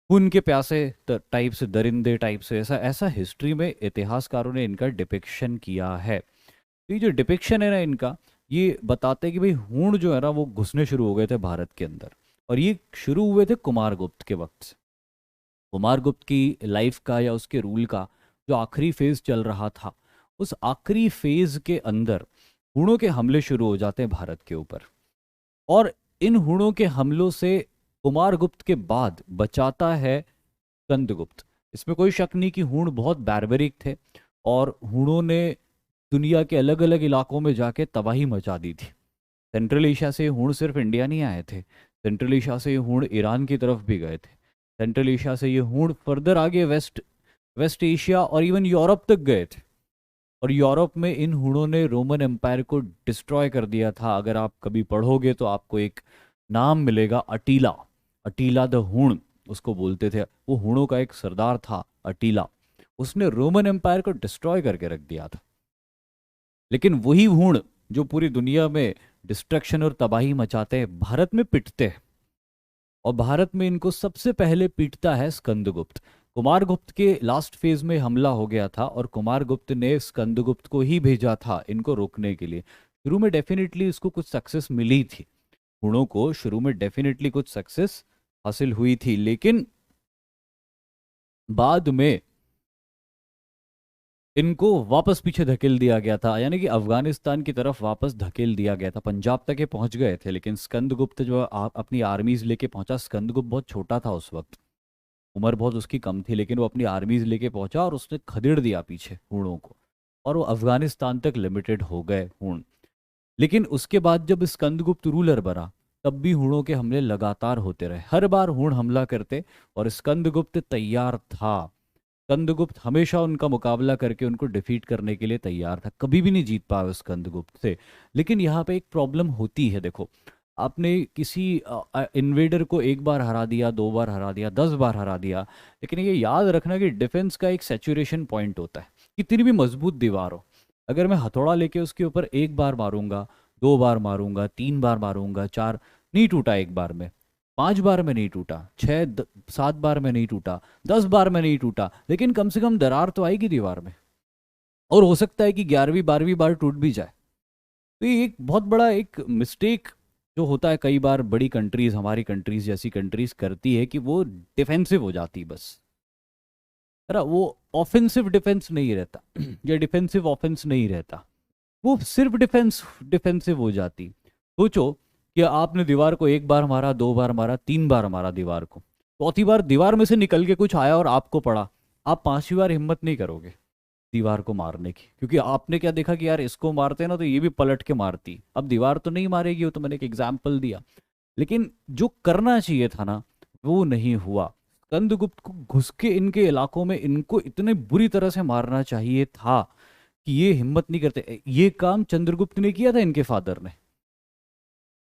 खून के प्यासे टाइप से, दरिंदे टाइप से, ऐसा ऐसा हिस्ट्री में इतिहासकारों ने इनका डिपिक्शन किया है। तो ये जो डिपिक्शन है ना इनका, ये बताते हैं कि भाई हूण जो है ना वो घुसने शुरू हो गए थे भारत के अंदर। और ये शुरू हुए थे कुमारगुप्त के वक्त से। कुमारगुप्त की लाइफ का या उसके रूल का जो आखिरी फेज चल रहा था, उस आखिरी फेज के अंदर हूणों के हमले शुरू हो जाते हैं भारत के ऊपर। और इन हूणों के हमलों से कुमारगुप्त के बाद बचाता है स्कंदगुप्त। इसमें कोई शक नहीं कि हूण बहुत बैरबरिक थे, और हूणों ने दुनिया के अलग अलग इलाकों में जाके तबाही मचा दी थी। सेंट्रल एशिया से हूण सिर्फ इंडिया नहीं आए थे, सेंट्रल एशिया से ये हूण ईरान की तरफ भी गए थे। सेंट्रल एशिया से ये हूण फर्दर आगे वेस्ट वेस्ट एशिया और इवन यूरोप तक गए थे। और यूरोप में इन हूणों ने रोमन एम्पायर को डिस्ट्रॉय कर दिया था। अगर आप कभी पढ़ोगे तो आपको एक नाम मिलेगा, अटीला। अटीला द हूण उसको बोलते थे। वो हूणों का एक सरदार था अटीला, उसने रोमन एम्पायर को डिस्ट्रॉय करके रख दिया था। लेकिन वही हूण जो पूरी दुनिया में डिस्ट्रक्शन और तबाही मचाते हैं, भारत में पिटते हैं। और भारत में इनको सबसे पहले पीटता है स्कंदगुप्त। कुमारगुप्त के लास्ट फेज में हमला हो गया था, और कुमारगुप्त ने स्कंदगुप्त को ही भेजा था इनको रोकने के लिए। शुरू में डेफिनेटली इसको कुछ सक्सेस मिली थी, हुणों को शुरू में डेफिनेटली कुछ सक्सेस हासिल हुई थी, लेकिन बाद में इनको वापस पीछे धकेल दिया गया था। यानी कि अफगानिस्तान की तरफ वापस धकेल दिया गया था। पंजाब तक ये पहुंच गए थे, लेकिन स्कंदगुप्त जो अपनी आर्मीज लेके पहुंचा। स्कंदगुप्त बहुत छोटा था उस वक्त, उम्र बहुत उसकी कम थी, लेकिन वो अपनी आर्मीज लेके पहुंचा और उसने खदेड़ दिया पीछे हूणों को, और वो अफगानिस्तान तक लिमिटेड हो गए हूण। लेकिन उसके बाद जब स्कंदगुप्त रूलर बना, तब भी हूणों के हमले लगातार होते रहे। हर बार हूण हमला करते, और स्कंदगुप्त तैयार था। स्कंदगुप्त हमेशा उनका मुकाबला करके उनको डिफीट करने के लिए तैयार था। कभी भी नहीं जीत पाया स्कंदगुप्त से। लेकिन यहाँ पे एक प्रॉब्लम होती है। देखो, आपने किसी इन्वेडर को एक बार हरा दिया, दो बार हरा दिया, 10 बार हरा दिया, लेकिन ये याद रखना कि डिफेंस का एक सैचुरेशन पॉइंट होता है। कितनी भी मजबूत दीवार हो, अगर मैं हथौड़ा लेके उसके ऊपर एक बार मारूंगा, 2 बार मारूंगा, 3 बार मारूंगा, चार, नहीं टूटा एक बार में, 5 बार में नहीं टूटा, 7 बार में नहीं टूटा, 10 बार में नहीं टूटा, लेकिन कम से कम दरार तो आएगी दीवार में। और हो सकता है कि 11वीं 12वीं बार टूट भी जाए। तो ये एक बहुत बड़ा एक मिस्टेक जो होता है कई बार बड़ी कंट्रीज, हमारी कंट्रीज जैसी कंट्रीज करती है, कि वो डिफेंसिव हो जाती बस, है ना। वो ऑफेंसिव डिफेंस नहीं रहता या डिफेंसिव ऑफेंस नहीं रहता, वो सिर्फ डिफेंसिव हो जाती। सोचो कि आपने दीवार को एक बार मारा, 2 बार मारा, 3 बार मारा दीवार को, चौथी बार दीवार में से निकल के कुछ आया और आपको पड़ा, आप 5वीं बार हिम्मत नहीं करोगे दीवार को मारने की, क्योंकि आपने क्या देखा कि यार इसको मारते हैं ना तो ये भी पलट के मारती। अब दीवार तो नहीं मारेगी, वो तो मैंने एक एग्जाम्पल दिया। लेकिन जो करना चाहिए था ना, वो नहीं हुआ। स्कंदगुप्त को घुस के इनके इलाकों में इनको इतने बुरी तरह से मारना चाहिए था कि ये हिम्मत नहीं करते। ये काम चंद्रगुप्त ने किया था, इनके फादर ने।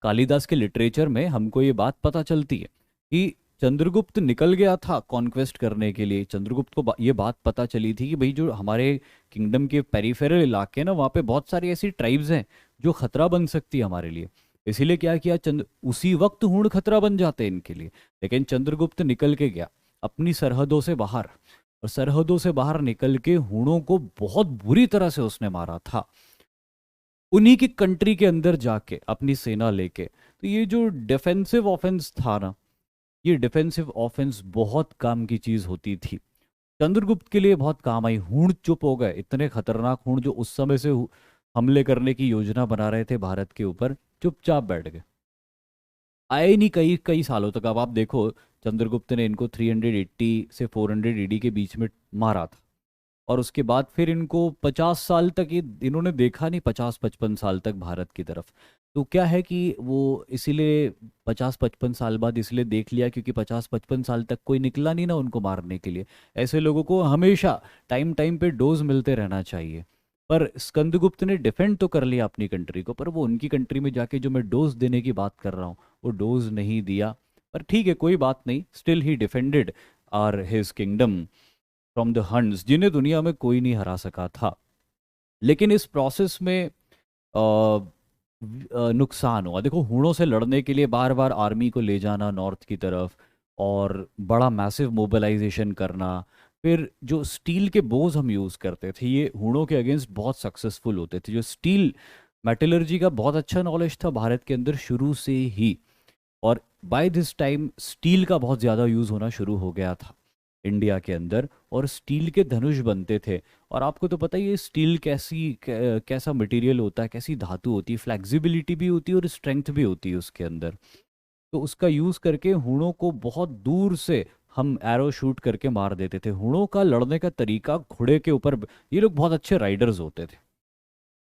कालिदास के लिटरेचर में हमको ये बात पता चलती है कि चंद्रगुप्त निकल गया था कॉन्क्वेस्ट करने के लिए। चंद्रगुप्त को ये बात पता चली थी कि भाई जो हमारे किंगडम के पेरिफेरल इलाके हैं ना, वहाँ पे बहुत सारी ऐसी ट्राइब्स हैं जो खतरा बन सकती है हमारे लिए। इसीलिए क्या किया, उसी वक्त हूण खतरा बन जाते हैं इनके लिए। लेकिन चंद्रगुप्त निकल के गया अपनी सरहदों से बाहर, और सरहदों से बाहर निकल के हूणों को बहुत बुरी तरह से उसने मारा था, उन्हीं की कंट्री के अंदर जाके अपनी सेना लेके। तो ये जो डिफेंसिव ऑफेंस था ना, ये डिफेंसिव ऑफेंस बहुत काम की चीज होती थी। चंद्रगुप्त के लिए बहुत काम आई। हूण चुप हो गए, इतने खतरनाक हूण जो उस समय से हमले करने की योजना बना रहे थे भारत के ऊपर, चुपचाप बैठ गए, आए नहीं कई कई सालों तक। अब आप देखो, चंद्रगुप्त ने इनको 380 से 400 एडी के बीच में मारा था, और उसके बाद फिर इनको 50 साल तक ये इन्होंने देखा नहीं, 50-55 साल तक भारत की तरफ। तो क्या है कि वो इसीलिए 50-55 साल बाद इसलिए देख लिया, क्योंकि 50-55 साल तक कोई निकला नहीं ना उनको मारने के लिए। ऐसे लोगों को हमेशा टाइम टाइम पे डोज मिलते रहना चाहिए। पर स्कंदगुप्त ने डिफेंड तो कर लिया अपनी कंट्री को, पर वो उनकी कंट्री में जाके जो मैं डोज देने की बात कर रहा हूँ, वो डोज नहीं दिया। पर ठीक है, कोई बात नहीं, still he defended are his kingdom from the hunts, जिन्हें दुनिया में कोई नहीं हरा सका था। लेकिन इस प्रोसेस में नुकसान हुआ। देखो, हूणों से लड़ने के लिए बार बार आर्मी को ले जाना नॉर्थ की तरफ, और बड़ा मैसिव मोबिलाइजेशन करना। फिर जो स्टील के बोझ हम यूज़ करते थे, ये हूणों के अगेंस्ट बहुत सक्सेसफुल होते थे। जो स्टील मेटलर्जी का बहुत अच्छा नॉलेज था भारत के अंदर शुरू से ही। और बाय दिस टाइम स्टील का बहुत ज़्यादा यूज़ होना शुरू हो गया था इंडिया के अंदर, और स्टील के धनुष बनते थे। और आपको तो पता ही है स्टील कैसा मटेरियल होता है, कैसी धातु होती है, फ्लेक्सिबिलिटी भी होती है और स्ट्रेंथ भी होती है उसके अंदर। तो उसका यूज़ करके हूणों को बहुत दूर से हम एरो शूट करके मार देते थे। हूणों का लड़ने का तरीका घोड़े के ऊपर, ये लोग बहुत अच्छे राइडर्स होते थे,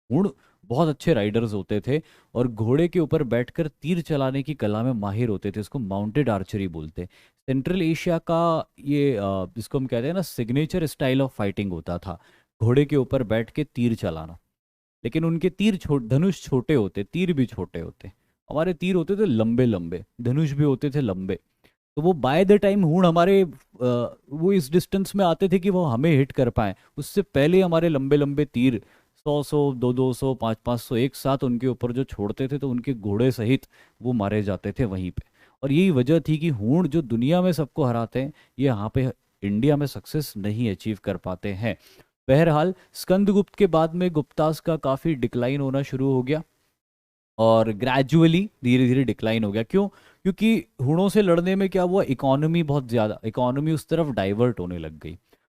हूण बहुत अच्छे राइडर्स होते थे, और घोड़े के ऊपर बैठकर तीर चलाने की कला में माहिर होते थे। इसको माउंटेड आर्चरी बोलते हैं। सेंट्रल एशिया का ये जिसको हम कहते हैं ना सिग्नेचर स्टाइल ऑफ फाइटिंग होता था, घोड़े के ऊपर बैठ के तीर चलाना। लेकिन उनके धनुष छोटे होते, तीर भी छोटे होते। हमारे तीर होते थे लंबे लंबे, धनुष भी होते थे लंबे। तो वो बाय द टाइम हूण हमारे वो इस डिस्टेंस में आते थे कि वो हमें हिट कर पाए, उससे पहले हमारे लंबे लंबे तीर 100 100 200 500 एक साथ उनके ऊपर जो छोड़ते थे, तो उनके घोड़े सहित वो मारे जाते थे वहीं पे। और यही वजह थी कि हूण जो दुनिया में सबको हराते हैं, ये यहाँ पे इंडिया में सक्सेस नहीं अचीव कर पाते हैं। बहरहाल स्कंदगुप्त के बाद में गुप्तास का काफ़ी डिक्लाइन होना शुरू हो गया, और ग्रेजुअली धीरे धीरे डिक्लाइन हो गया। क्यों? क्योंकि हुणों से लड़ने में क्या हुआ, इकोनॉमी बहुत ज़्यादा, इकोनॉमी उस तरफ डाइवर्ट होने लग गई।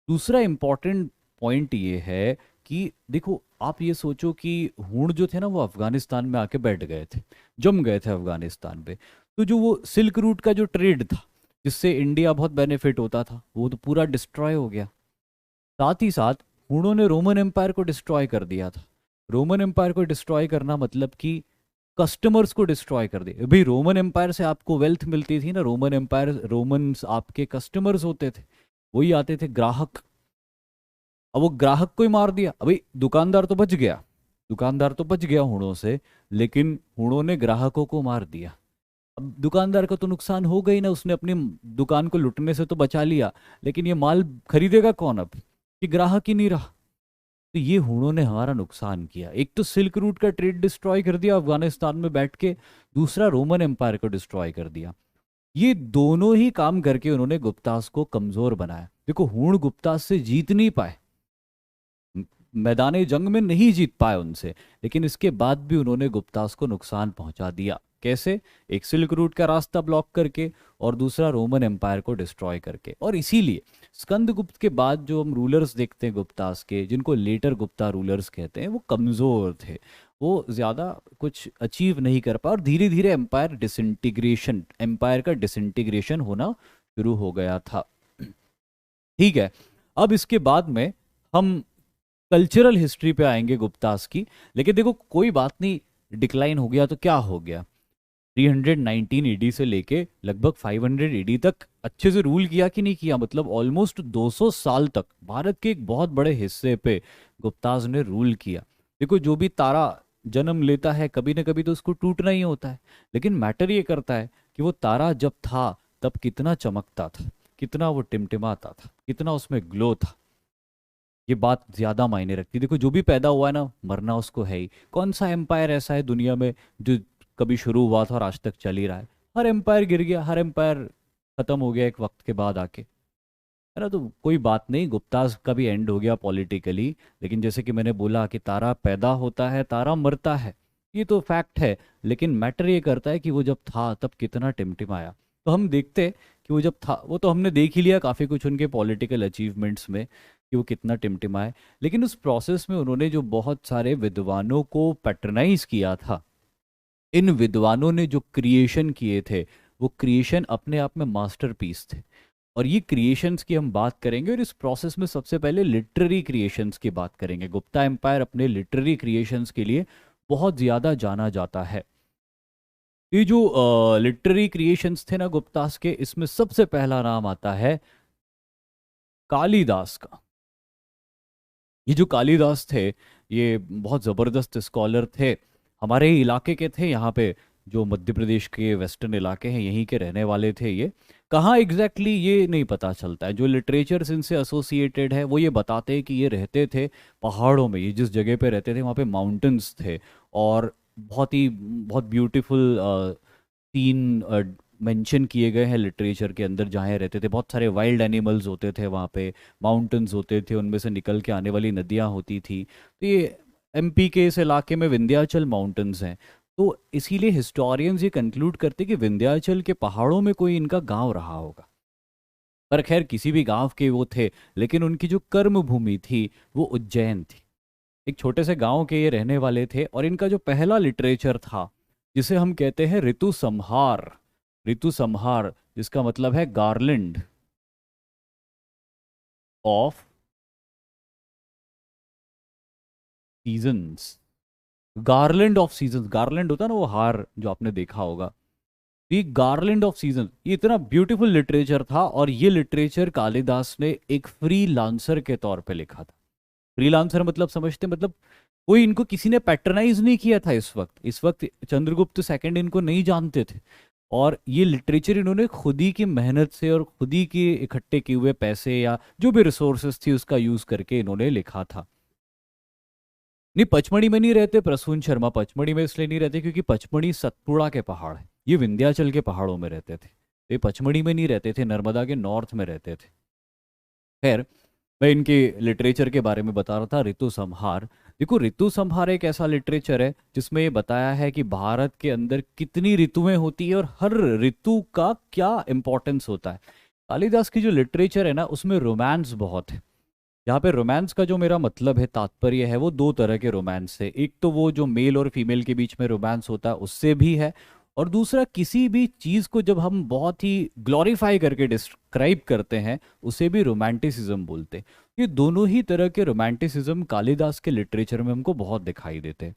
दूसरा इंपॉर्टेंट पॉइंट ये है कि देखो आप ये सोचो कि हूण जो थे ना वो अफगानिस्तान में आके बैठ गए थे, जम गए थे अफगानिस्तान पे। तो जो वो सिल्क रूट का जो ट्रेड था जिससे इंडिया बहुत बेनिफिट होता था, वो तो पूरा डिस्ट्रॉय हो गया। साथ ही साथ हूणों ने रोमन एम्पायर को डिस्ट्रॉय कर दिया था। रोमन एम्पायर को डिस्ट्रॉय करना मतलब कि कस्टमर्स को डिस्ट्रॉय कर दिया। भाई रोमन एम्पायर से आपको वेल्थ मिलती थी ना, रोमन एम्पायर, रोमन्स आपके कस्टमर्स होते थे, वही आते थे ग्राहक। अब वो ग्राहक को ही मार दिया, अभी दुकानदार तो बच गया, दुकानदार तो बच गया हूणों से, लेकिन हूणों ने ग्राहकों को मार दिया। अब दुकानदार का तो नुकसान हो गई ना, उसने अपनी दुकान को लुटने से तो बचा लिया, लेकिन ये माल खरीदेगा कौन अब, कि ग्राहक ही नहीं रहा। तो ये हूणों ने हमारा नुकसान किया। एक तो सिल्क रूट का ट्रेड डिस्ट्रॉय कर दिया अफगानिस्तान में बैठ के, दूसरा रोमन एम्पायर को डिस्ट्रॉय कर दिया। ये दोनों ही काम करके उन्होंने गुप्तास को कमजोर बनाया। देखो हूण गुप्तास से जीत नहीं पाए, मैदान जंग में नहीं जीत पाए उनसे, लेकिन इसके बाद भी उन्होंने गुप्तास को नुकसान पहुंचा दिया। कैसे? एक सिल्क रूट का रास्ता ब्लॉक करके, और दूसरा रोमन एम्पायर को डिस्ट्रॉय करके। और इसीलिए स्कंदगुप्त के बाद जो हम रूलर्स देखते हैं गुप्तास के, जिनको लेटर गुप्ता रूलर्स कहते हैं, वो कमज़ोर थे, वो ज़्यादा कुछ अचीव नहीं कर पाए, और धीरे धीरे एम्पायर का डिसइंटीग्रेशन होना शुरू हो गया था। ठीक है, अब इसके बाद में हम कल्चरल हिस्ट्री पे आएंगे गुप्तास की। लेकिन देखो कोई बात नहीं, डिक्लाइन हो गया तो क्या हो गया, 319 एडी से लेके लगभग 500 एडी तक अच्छे से रूल किया कि नहीं किया, मतलब ऑलमोस्ट 200 साल तक भारत के एक बहुत बड़े हिस्से पे गुप्ताज ने रूल किया। देखो जो भी तारा जन्म लेता है कभी ना कभी तो उसको टूटना ही होता है, लेकिन मैटर ये करता है कि वो तारा जब था तब कितना चमकता था, कितना वो टिमटिमाता था, कितना उसमें ग्लो था। ये बात ज्यादा मायने रखती है। देखो जो भी पैदा हुआ है ना, मरना उसको है ही। कौन सा एम्पायर ऐसा है दुनिया में जो कभी शुरू हुआ था और आज तक चल ही रहा है? हर एम्पायर गिर गया, हर एम्पायर खत्म हो गया एक वक्त के बाद आके, है ना। तो कोई बात नहीं, गुप्ताज का भी एंड हो गया पॉलिटिकली। लेकिन जैसे कि मैंने बोला कि तारा पैदा होता है, तारा मरता है, ये तो फैक्ट है। लेकिन मैटर ये करता है कि वो जब था तब कितना टिमटिमाया। तो हम देखते कि वो जब था, वो तो हमने देख ही लिया काफ़ी कुछ उनके पॉलिटिकल अचीवमेंट्स में कि वो कितना टिमटिमाए। लेकिन उस प्रोसेस में उन्होंने जो बहुत सारे विद्वानों को पैट्रनाइज किया था, इन विद्वानों ने जो क्रिएशन किए थे, वो क्रिएशन अपने आप में मास्टरपीस थे। और ये क्रिएशंस की हम बात करेंगे, और इस प्रोसेस में सबसे पहले लिटरेरी क्रिएशंस की बात करेंगे। गुप्ता एम्पायर अपने लिटरेरी क्रिएशंस के लिए बहुत ज़्यादा जाना जाता है। ये जो लिटरेरी क्रिएशंस थे ना गुप्तास के, इसमें सबसे पहला नाम आता है कालिदास का। ये जो कालिदास थे, ये बहुत ज़बरदस्त स्कॉलर थे, हमारे ही इलाके के थे, यहाँ पे जो मध्य प्रदेश के वेस्टर्न इलाके हैं यहीं के रहने वाले थे। ये कहाँ एग्जैक्टली ये नहीं पता चलता है, जो लिटरेचर इनसे एसोसिएटेड है वो ये बताते हैं कि ये रहते थे पहाड़ों में। ये जिस जगह पे रहते थे वहाँ पे माउंटेन्स थे, और बहुत ब्यूटीफुल सीन मेंशन किए गए हैं लिटरेचर के अंदर जहाँ ये रहते थे। बहुत सारे वाइल्ड एनिमल्स होते थे वहाँ पे, माउंटेन्स होते थे, उनमें से निकल के आने वाली नदियाँ होती थी। तो ये एमपी के इस इलाके में विंध्याचल माउंटेन्स हैं। तो इसीलिए हिस्टोरियंस ये कंक्लूड करते कि विंध्याचल के पहाड़ों में कोई इनका गांव रहा होगा। पर खैर किसी भी गांव के वो थे, लेकिन उनकी जो कर्म भूमि थी वो उज्जैन थी। एक छोटे से गांव के ये रहने वाले थे, और इनका जो पहला लिटरेचर था जिसे हम कहते हैं ऋतु संहार, ऋतु संहार जिसका मतलब है garland of seasons. Garland of seasons, garland होता है ना वो हार जो आपने देखा होगा, ये गार्लैंड ऑफ सीजन, ये इतना ब्यूटीफुल लिटरेचर था। और ये लिटरेचर कालिदास ने एक फ्री लांसर के तौर पे लिखा था। फ्रीलांसर मतलब समझते, मतलब कोई इनको किसी ने पैट्रनाइज नहीं किया था। इस वक्त चंद्रगुप्त सेकंड इनको नहीं जानते थे, और ये लिटरेचर इन्होंने खुद ही की मेहनत से और खुद ही के इकट्ठे किए हुए पैसे या जो भी रिसोर्सेस थी उसका यूज करके इन्होंने लिखा था। नहीं, पचमढ़ी में नहीं रहते प्रसून शर्मा, पचमढ़ी में इसलिए नहीं रहते क्योंकि पचमढ़ी सतपुड़ा के पहाड़ है, ये विंध्याचल के पहाड़ों में रहते थे। ये पचमढ़ी में नहीं रहते थे, नर्मदा के नॉर्थ में रहते थे। खैर, मैं इनके लिटरेचर के बारे में बता रहा था, ऋतु संहार। देखो, ऋतु संहार एक ऐसा लिटरेचर है जिसमें ये बताया है कि भारत के अंदर कितनी ऋतुएं होती है और हर ऋतु का क्या इंपॉर्टेंस होता है। कालिदास की जो लिटरेचर है ना उसमें रोमांस बहुत है। यहाँ पे रोमांस का जो मेरा मतलब है, तात्पर्य है, वो दो तरह के रोमांस है। एक तो वो जो मेल और फीमेल के बीच में रोमांस होता है उससे भी है, और दूसरा किसी भी चीज को जब हम बहुत ही ग्लोरीफाई करके डिस्क्राइब करते हैं उसे भी रोमांटिसिज्म बोलते हैं। ये दोनों ही तरह के रोमांटिसिज्म कालिदास के लिटरेचर में हमको बहुत दिखाई देते हैं।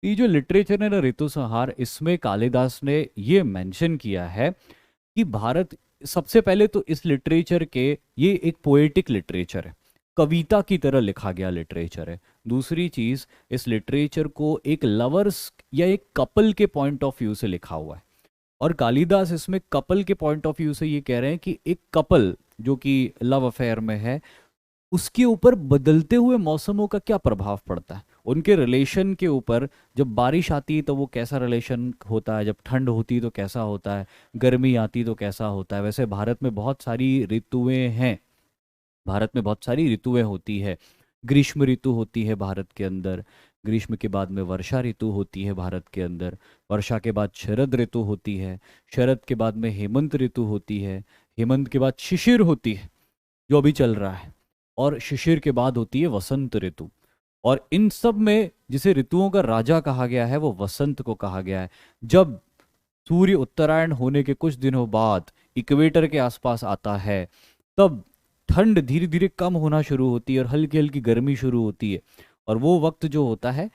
ये जो लिटरेचर है ना ऋतु संहार, इसमें कालिदास ने ये मेंशन किया है कि भारत, सबसे पहले तो इस लिटरेचर के, ये एक पोएटिक लिटरेचर है, कविता की तरह लिखा गया लिटरेचर है। दूसरी चीज, इस लिटरेचर को एक लवर्स या एक कपल के पॉइंट ऑफ व्यू से लिखा हुआ है। और कालिदास इसमें कपल के पॉइंट ऑफ व्यू से ये कह रहे हैं कि एक कपल जो कि लव अफेयर में है, उसके ऊपर बदलते हुए मौसमों का क्या प्रभाव पड़ता है उनके रिलेशन के ऊपर। जब बारिश आती है तो वो कैसा रिलेशन होता है, जब ठंड होती है तो कैसा होता है, गर्मी आती तो कैसा होता है। वैसे भारत में बहुत सारी ऋतुएं हैं, भारत में बहुत सारी ऋतुएं होती है। ग्रीष्म ऋतु होती है भारत के अंदर, ग्रीष्म के बाद में वर्षा ऋतु होती है भारत के अंदर, वर्षा के बाद शरद ऋतु होती है, शरद के बाद में हेमंत ऋतु होती है, हेमंत के बाद शिशिर होती है जो अभी चल रहा है, और शिशिर के बाद होती है वसंत ऋतु। और इन सब में जिसे ऋतुओं का राजा कहा गया है वो वसंत को कहा गया है। जब सूर्य उत्तरायण होने के कुछ दिनों बाद इक्वेटर के आसपास आता है, तब ठंड धीरे धीरे कम होना शुरू होती है और हल्की हल्की गर्मी शुरू होती है। और वो वक्त जो होता है,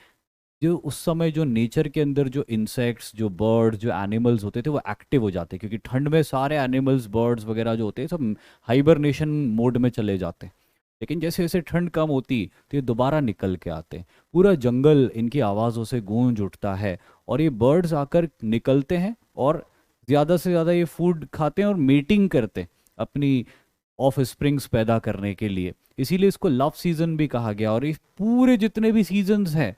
जो उस समय जो नेचर के अंदर जो इंसेक्ट्स, जो बर्ड्स, जो एनिमल्स होते थे वो एक्टिव हो जाते हैं, क्योंकि ठंड में सारे एनिमल्स, बर्ड्स वगैरह जो होते हैं सब हाइबरनेशन मोड में चले जाते हैं। लेकिन जैसे जैसे ठंड कम होती तो ये दोबारा निकल के आते हैं, पूरा जंगल इनकी आवाज़ों से गूंज उठता है, और ये बर्ड्स आकर निकलते हैं और ज़्यादा से ज़्यादा ये फूड खाते हैं और मीटिंग करते हैं अपनी ऑफ स्प्रिंग्स पैदा करने के लिए। इसीलिए इसको लव सीजन भी कहा गया। और इस पूरे जितने भी सीजन्स हैं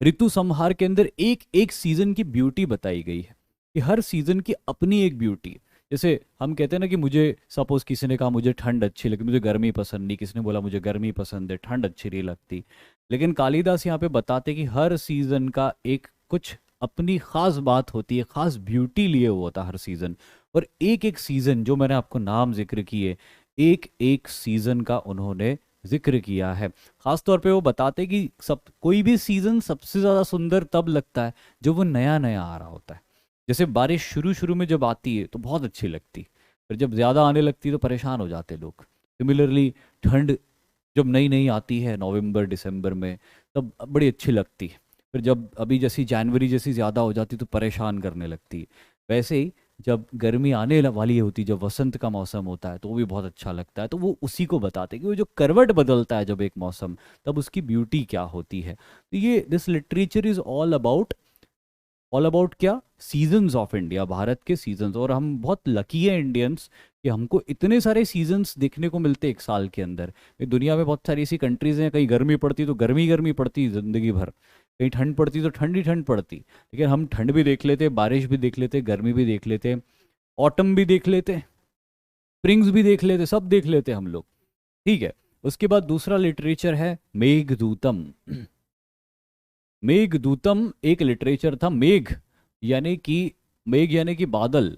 ऋतु संहार के अंदर एक एक सीजन की ब्यूटी बताई गई है, कि हर सीजन की अपनी एक ब्यूटी है। जैसे हम कहते हैं ना कि मुझे, सपोज किसी ने कहा मुझे ठंड अच्छी लगी, मुझे गर्मी पसंद नहीं, किसी ने बोला मुझे गर्मी पसंद है, ठंड अच्छी नहीं लगती। लेकिन कालिदास यहाँ पे बताते कि हर सीजन का एक कुछ अपनी खास बात होती है, खास ब्यूटी लिए हुआ होता हर सीजन। और एक एक सीजन जो मैंने आपको नाम जिक्र किए, एक एक सीजन का उन्होंने जिक्र किया है। खास तौर पे वो बताते कि सब, कोई भी सीजन सबसे ज्यादा सुंदर तब लगता है जब वो नया नया आ रहा होता है। जैसे बारिश शुरू शुरू में जब आती है तो बहुत अच्छी लगती, फिर जब ज्यादा आने लगती है तो परेशान हो जाते लोग। सिमिलरली ठंड जब नई नई आती है नवंबर दिसंबर में, तब बड़ी अच्छी लगती है। फिर जब अभी जैसी जनवरी जैसी ज़्यादा हो जाती तो परेशान करने लगती है। वैसे ही जब गर्मी आने वाली होती, जब वसंत का मौसम होता है तो वो भी बहुत अच्छा लगता है। तो वो उसी को बताते हैं कि वो जो करवट बदलता है जब एक मौसम, तब उसकी ब्यूटी क्या होती है। तो ये this literature is all about क्या, सीजन्स ऑफ इंडिया, भारत के सीजन्स। और हम बहुत लकी हैं इंडियंस कि हमको इतने सारे सीजन्स देखने को मिलते हैं एक साल के अंदर। ये दुनिया में बहुत सारी ऐसी कंट्रीज हैं, कहीं गर्मी पड़ती तो गर्मी गर्मी पड़ती जिंदगी भर, कहीं ठंड पड़ती तो ठंडी ठंड पड़ती। लेकिन हम ठंड भी देख लेते, बारिश भी देख लेते, गर्मी भी देख लेते, ऑटम भी देख लेते, स्प्रिंग्स भी देख लेते, सब देख लेते हम लोग। ठीक है। उसके बाद दूसरा लिटरेचर है मेघदूतम। मेघदूतम एक लिटरेचर था। मेघ यानी कि बादल,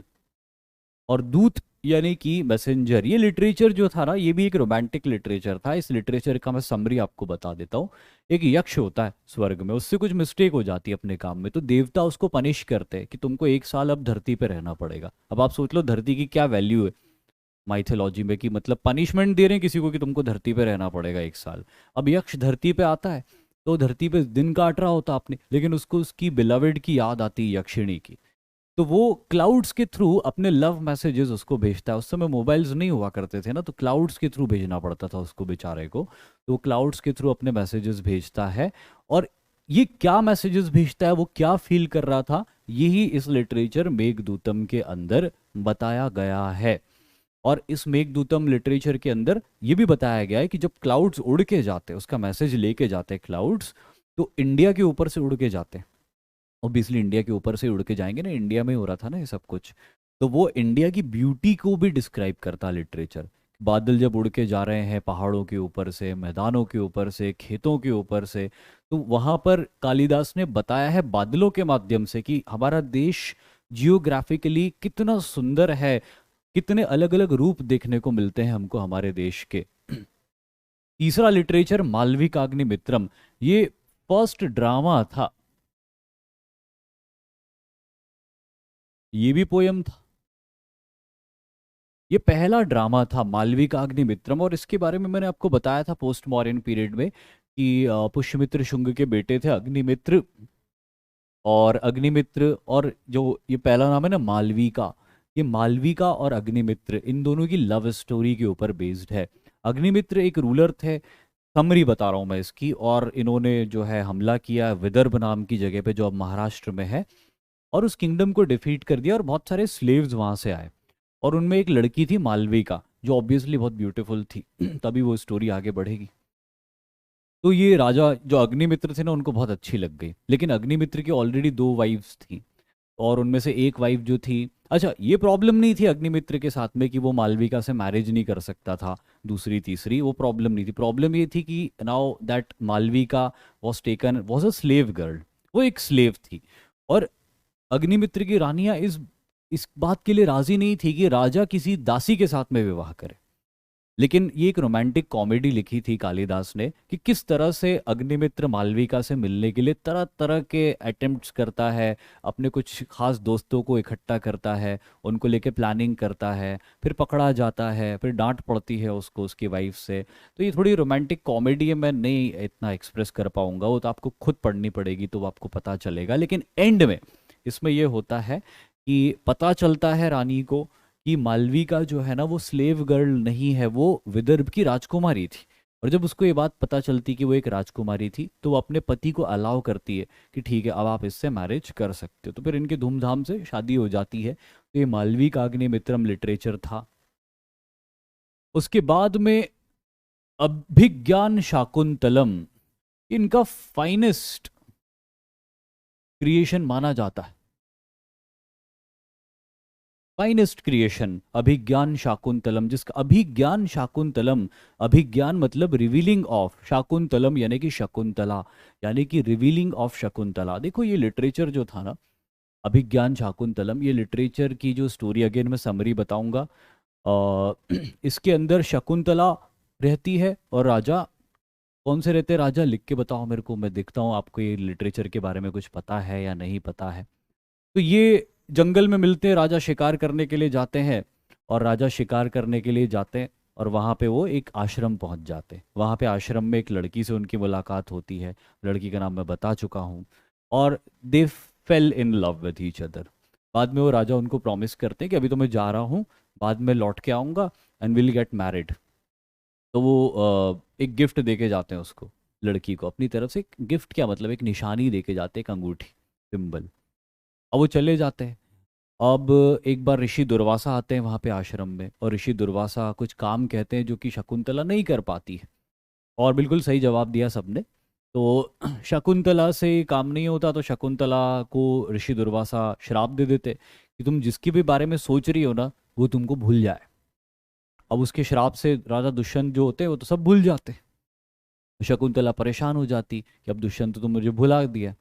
और दूत यानी कि मैसेंजर। ये लिटरेचर जो था ना, ये भी एक रोमांटिक लिटरेचर था। इस लिटरेचर का मैं समरी आपको बता देता हूँ। एक यक्ष होता है स्वर्ग में, उससे कुछ मिस्टेक हो जाती है अपने काम में, तो देवता उसको पनिश करते हैं कि तुमको 1 साल अब धरती पे रहना पड़ेगा। अब आप सोच लो धरती की क्या वैल्यू है माइथोलॉजी में, कि मतलब पनिशमेंट दे रहे हैं किसी को कि तुमको धरती पे रहना पड़ेगा 1 साल। अब यक्ष धरती पे आता है, तो धरती पे दिन काट रहा होता आपने, लेकिन उसको उसकी बिलवेड की याद आती है, यक्षिणी की। तो वो क्लाउड्स के थ्रू अपने लव मैसेजेस उसको भेजता है। उस समय मोबाइल्स नहीं हुआ करते थे ना, तो क्लाउड्स के थ्रू भेजना पड़ता था उसको बेचारे को। तो वो क्लाउड्स के थ्रू अपने मैसेजेस भेजता है। और ये क्या मैसेजेस भेजता है, वो क्या फील कर रहा था, यही इस लिटरेचर मेघदूतम के अंदर बताया गया है। और इस मेघदूतम लिटरेचर के अंदर ये भी बताया गया है कि जब क्लाउड्स उड़ के जाते हैं, उसका मैसेज लेके जाते हैं क्लाउड्स, तो इंडिया के ऊपर से उड़ के जाते हैं। ऑब्वियसली इंडिया के ऊपर से उड़ के जाएंगे ना, इंडिया में ही हो रहा था ना ये सब कुछ। तो वो इंडिया की ब्यूटी को भी डिस्क्राइब करता लिटरेचर। बादल जब उड़ के जा रहे हैं पहाड़ों के ऊपर से, मैदानों के ऊपर से, खेतों के ऊपर से, तो वहां पर कालिदास ने बताया है बादलों के माध्यम से कि हमारा देश जियोग्राफिकली कितना सुंदर है, कितने अलग अलग रूप देखने को मिलते हैं हमको हमारे देश के। तीसरा लिटरेचर मालविकाग्निमित्रम, ये फर्स्ट ड्रामा था। ये भी पोयम था। ये पहला ड्रामा था मालविकाग्निमित्रम, और इसके बारे में मैंने आपको बताया था पोस्ट मॉडर्न पीरियड में कि पुष्यमित्र शुंग के बेटे थे अग्निमित्र। और अग्निमित्र, और जो ये पहला नाम है ना मालविका, ये मालविका और अग्निमित्र इन दोनों की लव स्टोरी के ऊपर बेस्ड है। अग्निमित्र एक रूलर थे, समरी बता रहा हूँ मैं इसकी, और इन्होंने जो है हमला किया विदर्भ नाम की जगह पे जो अब महाराष्ट्र में है, और उस किंगडम को डिफीट कर दिया, और बहुत सारे स्लेव्स वहां से आए। और उनमें एक लड़की थी मालविका, जो ऑब्वियसली बहुत ब्यूटीफुल थी। तभी वो स्टोरी आगे बढ़ेगी। तो ये राजा जो अग्निमित्र थे ना, उनको बहुत अच्छी लग गई, लेकिन अग्निमित्र की ऑलरेडी 2 वाइफ्स थी। और उनमें से एक वाइफ जो थी, अच्छा ये प्रॉब्लम नहीं थी अग्निमित्र के साथ में कि वो मालविका से मैरिज नहीं कर सकता था दूसरी तीसरी, वो प्रॉब्लम नहीं थी। प्रॉब्लम ये थी कि now that Malvika was a slave girl, वो एक स्लेव थी। और अग्निमित्र की रानियां इस बात के लिए राजी नहीं थी कि राजा किसी दासी के साथ में विवाह करे। लेकिन ये एक रोमांटिक कॉमेडी लिखी थी कालिदास ने कि किस तरह से अग्निमित्र मालविका से मिलने के लिए तरह तरह के अटेम्प्ट्स करता है, अपने कुछ खास दोस्तों को इकट्ठा करता है, उनको लेके प्लानिंग करता है, फिर पकड़ा जाता है, फिर डांट पड़ती है उसको उसकी वाइफ से। तो ये थोड़ी रोमांटिक कॉमेडी है, मैं नहीं इतना एक्सप्रेस कर पाऊंगा, वो तो आपको खुद पढ़नी पड़ेगी तो आपको पता चलेगा। लेकिन एंड में इसमें ये होता है कि पता चलता है रानी को कि मालविका जो है ना वो स्लेव गर्ल नहीं है, वो विदर्भ की राजकुमारी थी। और जब उसको ये बात पता चलती कि वो एक राजकुमारी थी, तो वो अपने पति को अलाउ करती है कि ठीक है अब आप इससे मैरिज कर सकते हो। तो फिर इनकी धूमधाम से शादी हो जाती है। तो ये मालविकाग्निमित्रम लिटरेचर था। उसके बाद में अभिज्ञान शाकुंतलम, इनका फाइनेस्ट क्रिएशन माना जाता है। फाइनेस्ट क्रिएशन अभिज्ञान शाकुंतलम, जिसका अभिज्ञान शाकुंतलम, अभिज्ञान मतलब रिवीलिंग ऑफ, शाकुंतलम यानी कि शकुंतला, यानी कि रिवीलिंग ऑफ शकुंतला। देखो ये लिटरेचर जो था ना अभिज्ञान शाकुंतलम, ये लिटरेचर की जो स्टोरी, अगेन मैं समरी बताऊंगा। इसके अंदर शकुंतला रहती है, और राजा कौन से रहते हैं, राजा लिख के बताओ मेरे को, मैं देखता हूँ आपको ये लिटरेचर के बारे में कुछ पता है या नहीं पता है। तो ये जंगल में मिलते हैं, राजा शिकार करने के लिए जाते हैं, और राजा शिकार करने के लिए जाते हैं, और वहाँ पे वो एक आश्रम पहुँच जाते हैं। वहाँ पे आश्रम में एक लड़की से उनकी मुलाकात होती है, लड़की का नाम मैं बता चुका हूँ। और they fell in love with each other. बाद में वो राजा उनको प्रॉमिस करते हैं कि अभी तो मैं जा रहा हूँ, बाद में लौट के आऊँगा एंड विल गेट मैरिड। तो वो एक गिफ्ट दे के जाते हैं उसको, लड़की को अपनी तरफ से एक गिफ्ट, क्या मतलब एक निशानी दे के जाते हैं, एक अंगूठी, सिंबल। अब वो चले जाते हैं। अब एक बार ऋषि दुर्वासा आते हैं वहाँ पे आश्रम में, और ऋषि दुर्वासा कुछ काम कहते हैं जो कि शकुंतला नहीं कर पाती है। और बिल्कुल सही जवाब दिया सबने। तो शकुंतला से काम नहीं होता, तो शकुंतला को ऋषि दुर्वासा श्राप दे देते कि तुम जिसके भी बारे में सोच रही हो ना वो तुमको भूल जाए। अब उसके श्राप से राजा दुष्यंत जो होते हैं वो तो सब भूल जाते हैं। शकुंतला परेशान हो जाती कि अब दुष्यंत तो मुझे भुला दिया,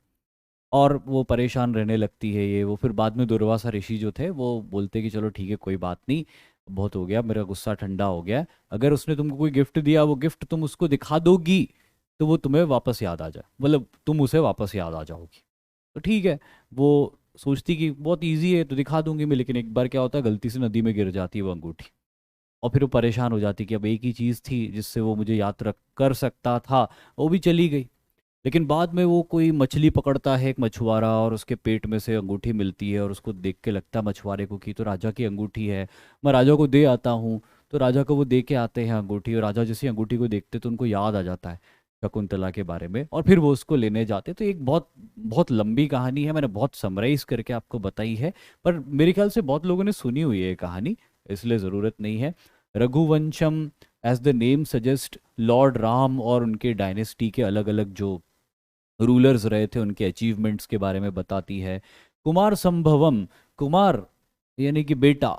और वो परेशान रहने लगती है ये वो। फिर बाद में दुर्वासा ऋषि जो थे वो बोलते कि चलो ठीक है, कोई बात नहीं, बहुत हो गया, मेरा गुस्सा ठंडा हो गया, अगर उसने तुमको कोई गिफ्ट दिया, वो गिफ्ट तुम उसको दिखा दोगी तो वो तुम्हें वापस याद आ जाए, मतलब तुम उसे वापस याद आ जाओगी। तो ठीक है, वो सोचती कि बहुत ईजी है तो दिखा दूंगी मैं, लेकिन एक बार क्या होता है, गलती से नदी में गिर जाती है वो अंगूठी, और फिर वो परेशान हो जाती कि अब एक ही चीज़ थी जिससे वो मुझे याद रख कर सकता था, वो भी चली गई। लेकिन बाद में वो कोई मछली पकड़ता है एक मछुआरा, और उसके पेट में से अंगूठी मिलती है, और उसको देख के लगता है मछुआरे को कि तो राजा की अंगूठी है, मैं राजा को दे आता हूँ। तो राजा को वो दे के आते हैं अंगूठी, और राजा जैसी अंगूठी को देखते तो उनको याद आ जाता है शकुंतला के बारे में, और फिर वो उसको लेने जाते। तो एक बहुत बहुत लंबी कहानी है, मैंने बहुत समराइज करके आपको बताई है, पर मेरे ख्याल से बहुत लोगों ने सुनी हुई है ये कहानी, इसलिए ज़रूरत नहीं है। Raghuvansham, as the name suggest, lord Ram और उनके डायनेस्टी के अलग अलग जो रूलर्स रहे थे उनके अचीवमेंट्स के बारे में बताती है। कुमार संभवम, कुमार यानी कि बेटा,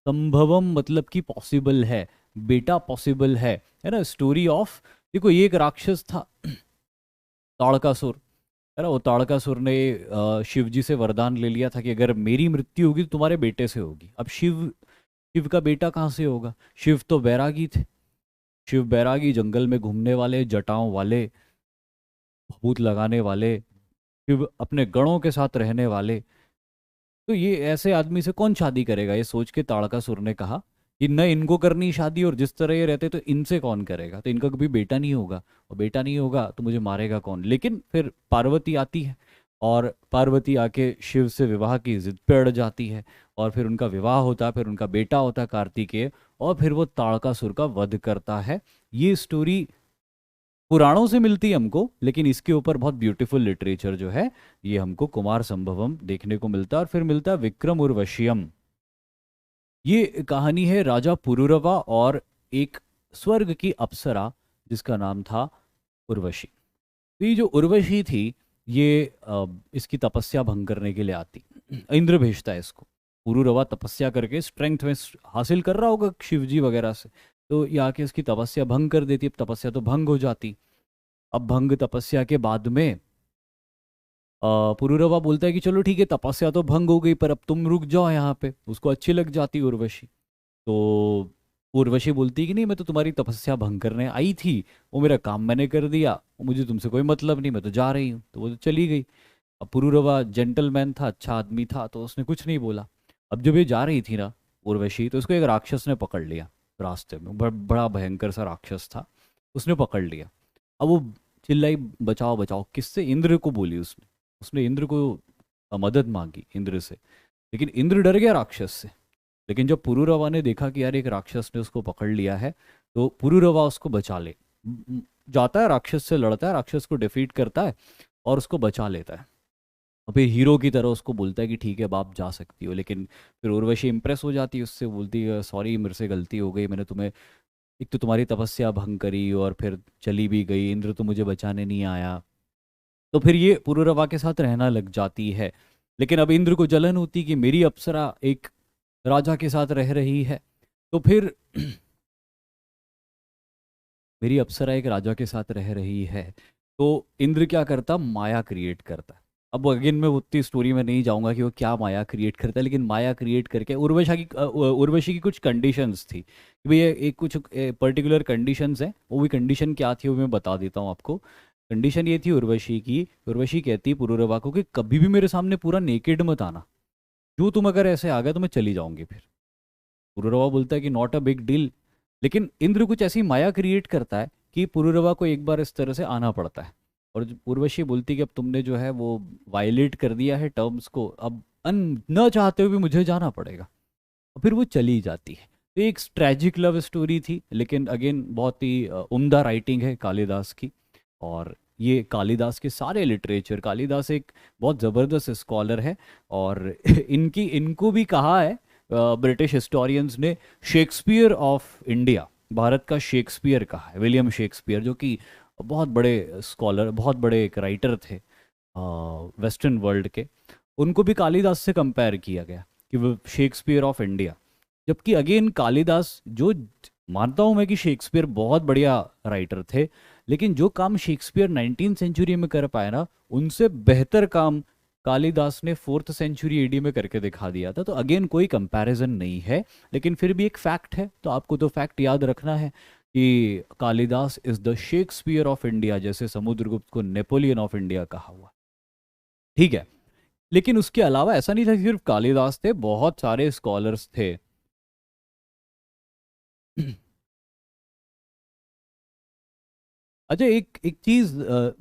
संभवम मतलब कि पॉसिबल है, बेटा पॉसिबल है ना। स्टोरी ऑफ, देखो ये एक राक्षस था ताड़कासुर, है ना। वो ताड़कासुर ने शिव जी से वरदान ले लिया था कि अगर मेरी मृत्यु होगी तो तुम्हारे बेटे से होगी। अब शिव, शिव का बेटा कहाँ से होगा, शिव तो बैरागी थे, शिव बैरागी, जंगल में घूमने वाले, जटाओं वाले, भूत लगाने वाले, शिव अपने गणों के साथ रहने वाले, तो ये ऐसे आदमी से कौन शादी करेगा, ये सोच के ताड़कासुर ने कहा कि न इनको करनी शादी, और जिस तरह ये रहते तो इनसे कौन करेगा, तो इनका कभी बेटा नहीं होगा, और बेटा नहीं होगा तो मुझे मारेगा कौन। लेकिन फिर पार्वती आती है, और पार्वती आके शिव से विवाह की जिद पे अड़ जाती है, और फिर उनका विवाह होता है, फिर उनका बेटा होता है कार्तिकेय, और फिर वो ताड़कासुर का वध करता है। ये स्टोरी पुराणों से मिलती है हमको, लेकिन इसके ऊपर बहुत ब्यूटीफुल लिटरेचर जो है ये हमको कुमार संभवम देखने को मिलता है। और फिर मिलता है विक्रम उर्वशियम। ये कहानी है राजा पुरुरवा और एक स्वर्ग की अप्सरा जिसका नाम था उर्वशी। तो ये जो उर्वशी थी, ये इसकी तपस्या भंग करने के लिए आती, इंद्र भेजता है इसको। पुरुरवा तपस्या करके स्ट्रेंथ में हासिल कर रहा होगा शिवजी वगैरह से, तो ये आके इसकी तपस्या भंग कर देती। अब तपस्या तो भंग हो जाती। अब भंग तपस्या के बाद में पुरुरवा बोलता है कि चलो ठीक है, तपस्या तो भंग हो गई, पर अब तुम रुक जाओ यहाँ पे। उसको अच्छी लग जाती उर्वशी, तो उर्वशी बोलती है कि नहीं, मैं तो तुम्हारी तपस्या भंग करने आई थी, वो मेरा काम मैंने कर दिया, वो मुझे तुमसे कोई मतलब नहीं, मैं तो जा रही हूँ। तो वो तो चली गई। अब पुरुरवा जेंटलमैन था, अच्छा आदमी था, तो उसने कुछ नहीं बोला। अब जब ये जा रही थी ना उर्वशी, तो उसको एक राक्षस ने पकड़ लिया रास्ते में, बड़ा भयंकर सा राक्षस था, उसने पकड़ लिया। अब वो चिल्लाई बचाओ बचाओ, किससे, इंद्र को बोली उसने, उसने इंद्र को मदद मांगी इंद्र से, लेकिन इंद्र डर गया राक्षस से। लेकिन जब पुरुरवा ने देखा कि यार एक राक्षस ने उसको पकड़ लिया है, तो पुरुरवा उसको बचा ले जाता है, राक्षस से लड़ता है, राक्षस को डिफीट करता है और उसको बचा लेता है। और फिर हीरो की तरह उसको बोलता है कि ठीक है अब आप जा सकती हो। लेकिन फिर उर्वशी इंप्रेस हो जाती है उससे, बोलती है सॉरी मेरे से गलती हो गई, मैंने तुम्हें, एक तो तुम्हारी तपस्या भंग करी और फिर चली भी गई, इंद्र तो मुझे बचाने नहीं आया। तो फिर ये पुरुरवा के साथ रहना लग जाती है। लेकिन अब इंद्र को जलन होती कि मेरी अप्सरा एक राजा के साथ रह रही है, तो फिर मेरी अप्सरा एक राजा के साथ रह रही है, तो इंद्र क्या करता, माया क्रिएट करता। अब अगेन मैं उतनी स्टोरी में नहीं जाऊंगा कि वो क्या माया क्रिएट करता है, लेकिन माया क्रिएट करके उर्वशी की कुछ कंडीशंस थी कि भैया एक कुछ पर्टिकुलर कंडीशंस हैं, वो भी कंडीशन क्या थी वो मैं बता देता हूँ आपको। कंडीशन ये थी उर्वशी की, उर्वशी कहती पुरुरवा को कि कभी भी मेरे सामने पूरा नेकेड मत आना, जो तुम अगर ऐसे आ गए तो मैं चली जाऊंगी। फिर पुरुरवा बोलता है कि नॉट अ बिग डील। लेकिन इंद्र कुछ ऐसी माया क्रिएट करता है कि पुरुरवा को एक बार इस तरह से आना पड़ता है, और उर्वशी बोलती है कि अब तुमने जो है वो वायलेट कर दिया है टर्म्स को, अब न चाहते हुए भी मुझे जाना पड़ेगा। और फिर वो चली जाती है। तो एक ट्रैजिक लव स्टोरी थी, लेकिन अगेन बहुत ही उम्दा राइटिंग है कालिदास की। और ये कालिदास के सारे लिटरेचर, कालिदास एक बहुत ज़बरदस्त स्कॉलर है, और इनको भी कहा है ब्रिटिश हिस्टोरियंस ने शेक्सपियर ऑफ इंडिया, भारत का शेक्सपियर कहा है, विलियम शेक्सपियर, जो कि बहुत बड़े स्कॉलर, बहुत बड़े एक राइटर थे वेस्टर्न वर्ल्ड के। उनको भी कालिदास से कंपेयर किया गया कि वो शेक्सपियर ऑफ इंडिया। जबकि अगेन कालिदास, जो मानता हूँ मैं कि शेक्सपियर बहुत बढ़िया राइटर थे, लेकिन जो काम शेक्सपियर 19th सेंचुरी में कर पाया ना, उनसे बेहतर काम कालिदास ने 4th सेंचुरी एडी में करके दिखा दिया था। तो अगेन कोई कंपैरिजन नहीं है, लेकिन फिर भी एक फैक्ट है, तो आपको तो फैक्ट याद रखना है कि Kalidas is the Shakespeare of India, जैसे समुद्रगुप्त को नेपोलियन ऑफ इंडिया कहा हुआ। ठीक है, लेकिन उसके अलावा ऐसा नहीं था कि सिर्फ कालिदास थे, बहुत सारे स्कॉलर्स थे। अच्छा, एक एक चीज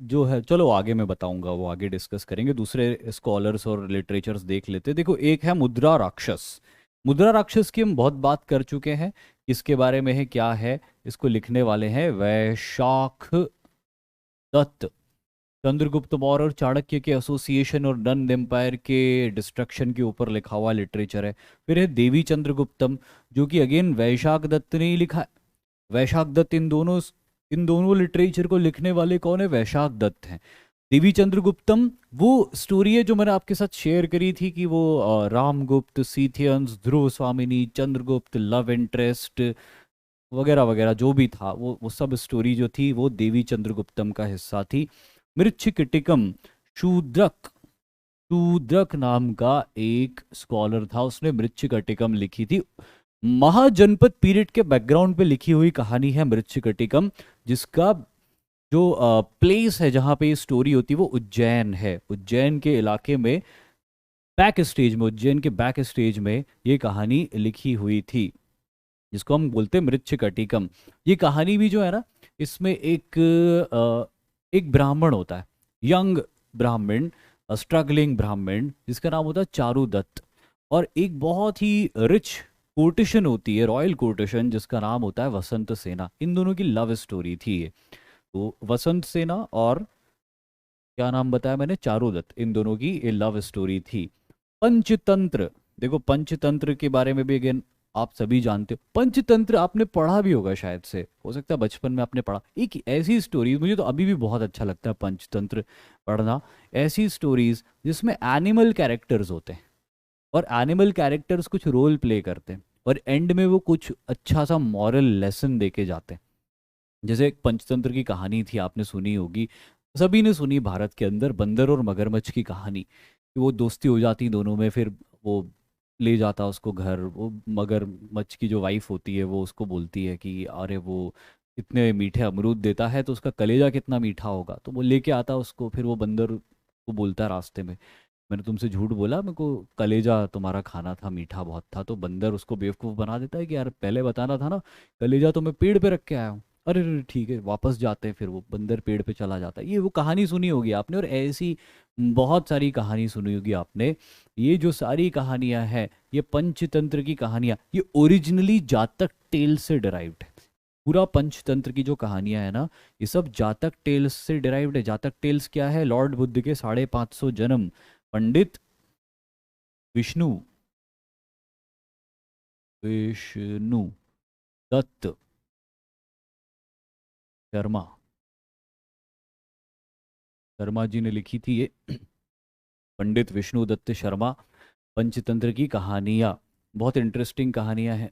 जो है, चलो आगे मैं बताऊंगा, वो आगे डिस्कस करेंगे, दूसरे स्कॉलर्स और लिटरेचर्स देख लेते हैं। देखो, एक है मुद्रा राक्षस। मुद्रा राक्षस की हम बहुत बात कर चुके हैं। इसके बारे में है, क्या है, इसको लिखने वाले हैं वैशाख दत्त। चंद्रगुप्त मौर्य और चाणक्य के एसोसिएशन और नन एम्पायर के डिस्ट्रक्शन के ऊपर लिखा हुआ लिटरेचर है। फिर है देवी चंद्रगुप्तम, जो कि अगेन वैशाख दत्त ने ही लिखा है। वैशाख दत्त, इन दोनों लिटरेचर को लिखने वाले कौन है? वैशाख दत्त हैं। देवी चंद्रगुप्तम वो स्टोरी है जो मैंने आपके साथ शेयर करी थी कि वो रामगुप्त, सीथियंस, ध्रुव स्वामिनी, चंद्रगुप्त, लव इंटरेस्ट वगैरह वगैरह जो भी था, वो सब स्टोरी जो थी वो देवी चंद्रगुप्तम का हिस्सा थी। मृच्छकटिकम, शूद्रक शूद्रक नाम का एक स्कॉलर था, उसने मृच्छकटिकम लिखी थी। महाजनपद पीरियड के बैकग्राउंड पे लिखी हुई कहानी है मृच्छकटिकम, जिसका जो प्लेस है जहाँ पे ये स्टोरी होती है वो उज्जैन है। उज्जैन के इलाके में, बैक स्टेज में, उज्जैन के बैक स्टेज में ये कहानी लिखी हुई थी, जिसको हम बोलते हैं मृच्छकटिकम। ये कहानी भी जो है ना, इसमें एक ब्राह्मण होता है, यंग ब्राह्मण, स्ट्रगलिंग ब्राह्मण, जिसका नाम होता है चारुदत्त, और एक बहुत ही रिच कोर्टिशन होती है, रॉयल कोर्टिशन, जिसका नाम होता है वसंत सेना। इन दोनों की लव स्टोरी थी ये। तो वसंत सेना और क्या नाम बताया मैंने, चारुदत्त, इन दोनों की ये लव स्टोरी थी। पंचतंत्र, देखो पंचतंत्र के बारे में भी अगेन आप सभी जानते हो। पंचतंत्र आपने पढ़ा भी होगा शायद से, हो सकता है बचपन में आपने पढ़ा। एक ऐसी स्टोरीज, मुझे तो अभी भी बहुत अच्छा लगता है पंचतंत्र पढ़ना। ऐसी स्टोरीज जिसमें एनिमल कैरेक्टर्स होते हैं, और एनिमल कैरेक्टर्स कुछ रोल प्ले करते हैं, और एंड में वो कुछ अच्छा सा मॉरल लेसन दे के जाते हैं। जैसे एक पंचतंत्र की कहानी थी, आपने सुनी होगी, सभी ने सुनी, भारत के अंदर बंदर और मगरमच्छ की कहानी, कि वो दोस्ती हो जाती दोनों में, फिर वो ले जाता उसको घर। वो मगरमच्छ की जो वाइफ होती है वो उसको बोलती है कि अरे वो इतने मीठे अमरूद देता है तो उसका कलेजा कितना मीठा होगा, तो वो लेके आता उसको। फिर वो बंदर को बोलता है रास्ते में, मैंने तुमसे झूठ बोला, मेरे को कलेजा तुम्हारा खाना था, मीठा बहुत था। तो बंदर उसको बेवकूफ़ बना देता है कि यार पहले बताना था ना, कलेजा तो मैं पेड़ पे रख के आया हूँ। अरे अरे ठीक है, वापस जाते हैं। फिर वो बंदर पेड़ पे चला जाता है। ये वो कहानी सुनी होगी आपने, और ऐसी बहुत सारी कहानी सुनी होगी आपने। ये जो सारी कहानियां हैं, ये पंचतंत्र की कहानियां, ये ओरिजिनली जातक टेल से डिराइव्ड है। पूरा पंचतंत्र की जो कहानियां है ना, ये सब जातक टेल्स से डिराइव्ड है। जातक टेल्स क्या है? लॉर्ड बुद्ध के 550 जन्म, पंडित विष्णु विष्णु दत्त शर्मा शर्मा जी ने लिखी थी ये। पंडित विष्णु दत्त शर्मा, पंचतंत्र की कहानियाँ, बहुत इंटरेस्टिंग कहानियाँ हैं।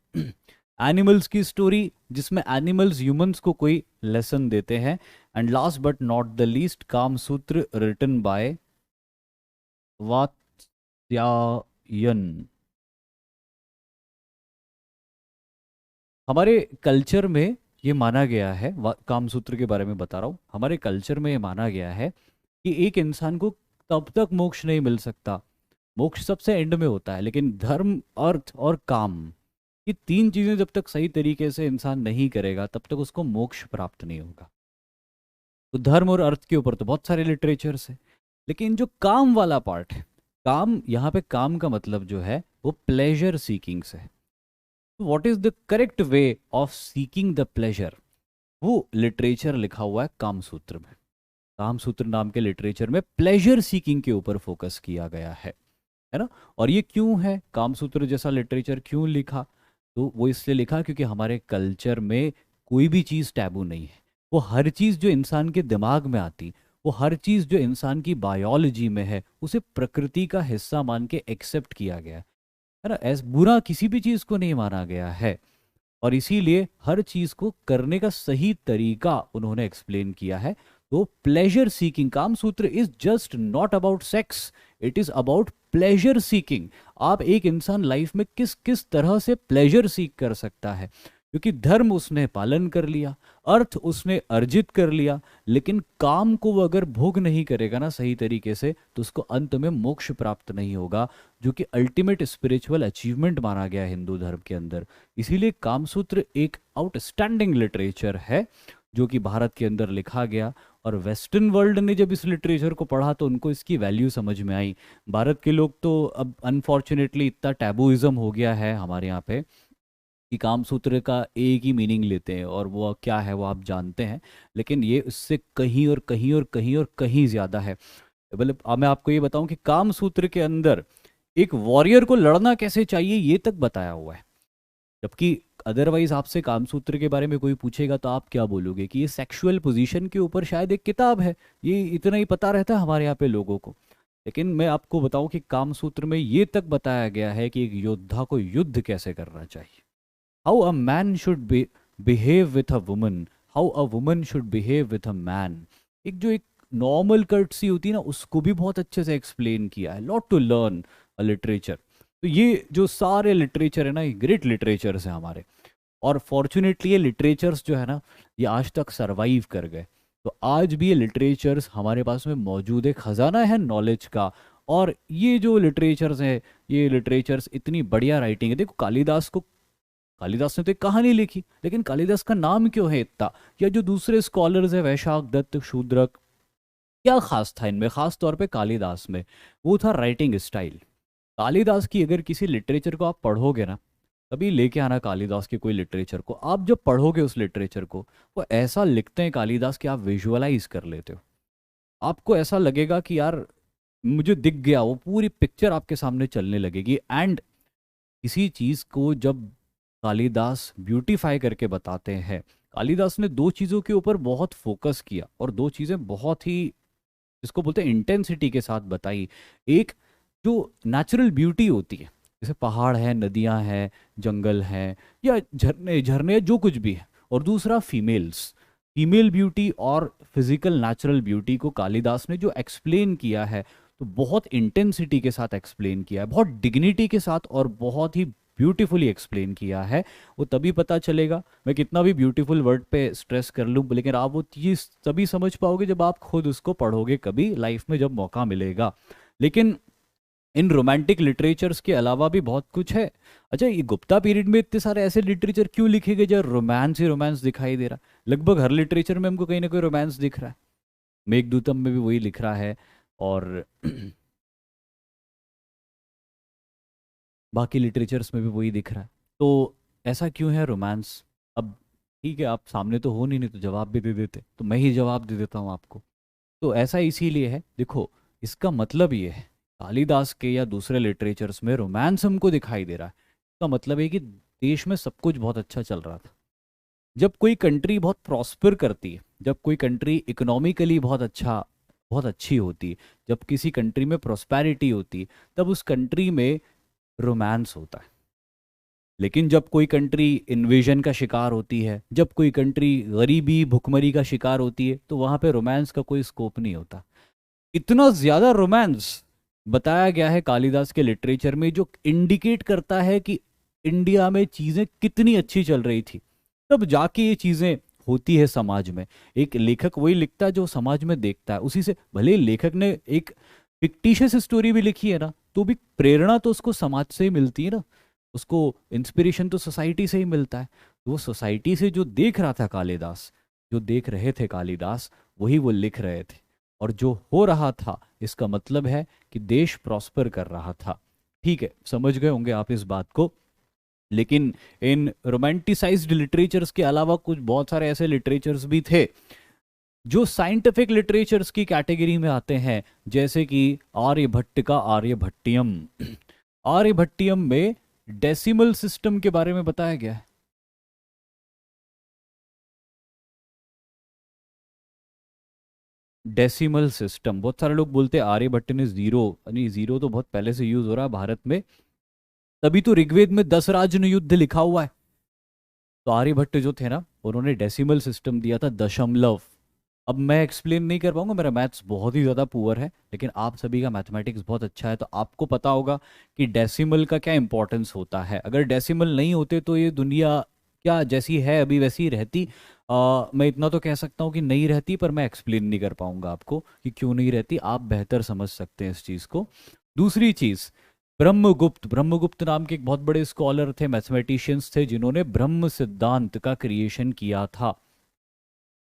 एनिमल्स की स्टोरी, जिसमें एनिमल्स ह्यूमंस को कोई लेसन देते हैं। And last but not the least, Kamasutra, written by Vatsyayan. हमारे कल्चर में ये माना गया है, कामसूत्र के बारे में बता रहा हूँ, हमारे कल्चर में ये माना गया है कि एक इंसान को तब तक मोक्ष नहीं मिल सकता, मोक्ष सबसे एंड में होता है, लेकिन धर्म, अर्थ और काम, ये तीन चीजें जब तक सही तरीके से इंसान नहीं करेगा तब तक उसको मोक्ष प्राप्त नहीं होगा। तो धर्म और अर्थ के ऊपर तो बहुत सारे लिटरेचर्स है, लेकिन जो काम वाला पार्ट है, काम, यहाँ पे काम का मतलब जो है वो प्लेजर सीकिंग से है। What is the correct way of seeking the pleasure, वो लिटरेचर लिखा हुआ है कामसूत्र में। कामसूत्र नाम के लिटरेचर में प्लेजर सीकिंग के ऊपर फोकस किया गया है ना। और ये क्यों है, कामसूत्र जैसा लिटरेचर क्यों लिखा? तो वो इसलिए लिखा क्योंकि हमारे कल्चर में कोई भी चीज़ टैबू नहीं है। वो हर चीज़ जो इंसान के दिमाग में आती, वो हर चीज़ जो इंसान की बायोलॉजी में है, उसे प्रकृति का हिस्सा मान के एक्सेप्ट किया गया है ना। ऐसा बुरा किसी भी चीज़ को नहीं माना गया है। और इसीलिए हर चीज को करने का सही तरीका उन्होंने एक्सप्लेन किया है। तो प्लेजर सीकिंग, काम सूत्र is just not about sex, it is about pleasure seeking. आप एक इंसान लाइफ में किस किस तरह से प्लेजर सीख कर सकता है, क्योंकि धर्म उसने पालन कर लिया, अर्थ उसने अर्जित कर लिया, लेकिन काम को वो अगर भोग नहीं करेगा ना सही तरीके से, तो उसको अंत में मोक्ष प्राप्त नहीं होगा, जो कि अल्टीमेट स्पिरिचुअल अचीवमेंट माना गया है हिंदू धर्म के अंदर। इसीलिए कामसूत्र एक आउटस्टैंडिंग लिटरेचर है जो कि भारत के अंदर लिखा गया, और वेस्टर्न वर्ल्ड ने जब इस लिटरेचर को पढ़ा तो उनको इसकी वैल्यू समझ में आई। भारत के लोग तो अब अनफॉर्चुनेटली इतना टैबूइज्म हो गया है हमारे यहाँ पे कि काम सूत्र का एक ही मीनिंग लेते हैं, और वो क्या है वो आप जानते हैं, लेकिन ये उससे कहीं और कहीं और कहीं और कहीं ज़्यादा है। मतलब अब मैं आपको ये बताऊं कि काम सूत्र के अंदर एक वॉरियर को लड़ना कैसे चाहिए ये तक बताया हुआ है, जबकि अदरवाइज आपसे कामसूत्र के बारे में कोई पूछेगा तो आप क्या बोलोगे कि ये सेक्सुअल पोजीशन के ऊपर शायद एक किताब है, ये इतना ही पता रहता है हमारे यहाँ पे लोगों को। लेकिन मैं आपको बताऊं कि कामसूत्र में ये तक बताया गया है कि एक योद्धा को युद्ध कैसे करना चाहिए, how a man should behave with a woman, how a woman should behave with a man. एक जो एक नॉर्मल कर्टसी होती है ना, उसको भी बहुत अच्छे से एक्सप्लेन किया है। Lot to learn a literature. तो ये जो सारे लिटरेचर है ना, ये ग्रेट लिटरेचर्स हैं हमारे, और फॉर्चुनेटली ये लिटरेचर्स जो है ना, ये आज तक सरवाइव कर गए। तो आज भी ये लिटरेचर्स हमारे पास में मौजूद है, खजाना है नॉलेज का। और ये जो लिटरेचर्स हैं, ये लिटरेचर्स इतनी बढ़िया राइटिंग है। देखो कालिदास को, कालिदास ने तो एक कहानी लिखी, लेकिन कालिदास का नाम क्यों है इतना, या जो दूसरे स्कॉलर्स है वैशाख दत्त, शूद्रक, क्या खास था इनमें, खास तौर पे कालिदास में, वो था राइटिंग स्टाइल। कालिदास की अगर किसी लिटरेचर को आप पढ़ोगे ना, कभी लेके आना कालिदास के कोई लिटरेचर को, आप जब पढ़ोगे उस लिटरेचर को, वो ऐसा लिखते हैं कालिदास कि आप विजुअलाइज कर लेते हो। आपको ऐसा लगेगा कि यार मुझे दिख गया, वो पूरी पिक्चर आपके सामने चलने लगेगी। एंड किसी चीज को जब कालिदास ब्यूटीफाई करके बताते हैं, कालिदास ने दो चीजों के ऊपर बहुत फोकस किया, और दो चीजें बहुत ही, इसको बोलते हैं इंटेंसिटी के साथ बताई। एक जो नेचुरल ब्यूटी होती है, जैसे पहाड़ है, नदियां हैं, जंगल हैं, या झरने झरने जो कुछ भी है, और दूसरा फीमेल्स, फीमेल ब्यूटी और फिजिकल नेचुरल ब्यूटी को कालिदास ने जो एक्सप्लेन किया है, तो बहुत इंटेंसिटी के साथ एक्सप्लेन किया है, बहुत डिग्निटी के साथ, और बहुत ही ब्यूटीफुली एक्सप्लेन किया है। वो तभी पता चलेगा, मैं कितना भी ब्यूटीफुल वर्ड पे स्ट्रेस कर लूँ, लेकिन आप वो चीज़ तभी समझ पाओगे जब आप खुद उसको पढ़ोगे कभी लाइफ में, जब मौका मिलेगा। लेकिन इन रोमांटिक लिटरेचर्स के अलावा भी बहुत कुछ है। अच्छा, ये गुप्ता पीरियड में इतने सारे ऐसे लिटरेचर क्यों लिखे गए जहाँ रोमांस ही रोमांस दिखाई दे रहा है? लगभग हर लिटरेचर में हमको कहीं ना कोई रोमांस दिख रहा है। मेघदूतम में भी वही लिख रहा है, और बाकी लिटरेचर्स में भी वही दिख रहा है। तो ऐसा क्यों है रोमांस? अब ठीक है, आप सामने तो हो नहीं तो जवाब भी दे देते, तो मैं ही जवाब दे देता हूँ आपको। तो ऐसा इसीलिए है, देखो, इसका मतलब ये है, कालिदास के या दूसरे लिटरेचर्स में रोमांस हमको दिखाई दे रहा है, इसका मतलब है कि देश में सब कुछ बहुत अच्छा चल रहा था। जब कोई कंट्री बहुत प्रॉस्पर करती है, जब कोई कंट्री इकोनॉमिकली बहुत अच्छी होती है, जब किसी कंट्री में प्रॉस्पेरिटी होती है, तब उस कंट्री में रोमांस होता है। लेकिन जब कोई कंट्री इन्वेजन का शिकार होती है, जब कोई कंट्री गरीबी भुखमरी का शिकार होती है, तो वहां पे रोमांस का कोई स्कोप नहीं होता। इतना ज्यादा रोमांस बताया गया है कालिदास के लिटरेचर में, जो इंडिकेट करता है कि इंडिया में चीजें कितनी अच्छी चल रही थी, तब जाके ये चीजें होती है समाज में। एक लेखक वही लिखता है जो समाज में देखता है, उसी से, भले लेखक ने एक फिक्टिशियस स्टोरी भी लिखी है ना, तो भी प्रेरणा तो उसको समाज से ही मिलती है ना, उसको इंस्पिरेशन तो सोसाइटी से ही मिलता है। तो वो सोसाइटी से जो देख रहा था कालिदास, जो देख रहे थे कालिदास, वही वो लिख रहे थे। और जो हो रहा था, इसका मतलब है कि देश प्रॉस्पर कर रहा था। ठीक है, समझ गए होंगे आप इस बात को। लेकिन इन रोमांटिसाइज्ड लिटरेचर्स के अलावा कुछ बहुत सारे ऐसे लिटरेचर्स भी थे जो साइंटिफिक लिटरेचर्स की कैटेगरी में आते हैं, जैसे कि आर्यभट्ट का आर्यभट्टियम। आर्यभट्टियम में डेसिमल सिस्टम के बारे में बताया गया है। डेसिमल सिस्टम, बहुत सारे लोग बोलते हैं आर्यभट्ट ने जीरो, नहीं जीरो तो बहुत पहले से यूज हो रहा है भारत में, तभी तो ऋग्वेद में 10 राजन युद्ध लिखा हुआ है। तो आर्यभट्ट जो थे ना, उन्होंने डेसिमल सिस्टम दिया था, दशमलव। अब मैं एक्सप्लेन नहीं कर पाऊंगा, मेरा मैथ्स बहुत ही ज़्यादा पुअर है, लेकिन आप सभी का मैथमेटिक्स बहुत अच्छा है, तो आपको पता होगा कि डेसिमल का क्या इंपॉर्टेंस होता है। अगर डेसिमल नहीं होते तो ये दुनिया क्या जैसी है अभी वैसी ही रहती। मैं इतना तो कह सकता हूँ कि नहीं रहती, पर मैं एक्सप्लेन नहीं कर पाऊंगा आपको कि क्यों नहीं रहती, आप बेहतर समझ सकते हैं इस चीज़ को। दूसरी चीज़, ब्रह्मगुप्त। ब्रह्मगुप्त नाम के एक बहुत बड़े स्कॉलर थे, मैथमेटिशियंस थे, जिन्होंने ब्रह्म सिद्धांत का क्रिएशन किया था।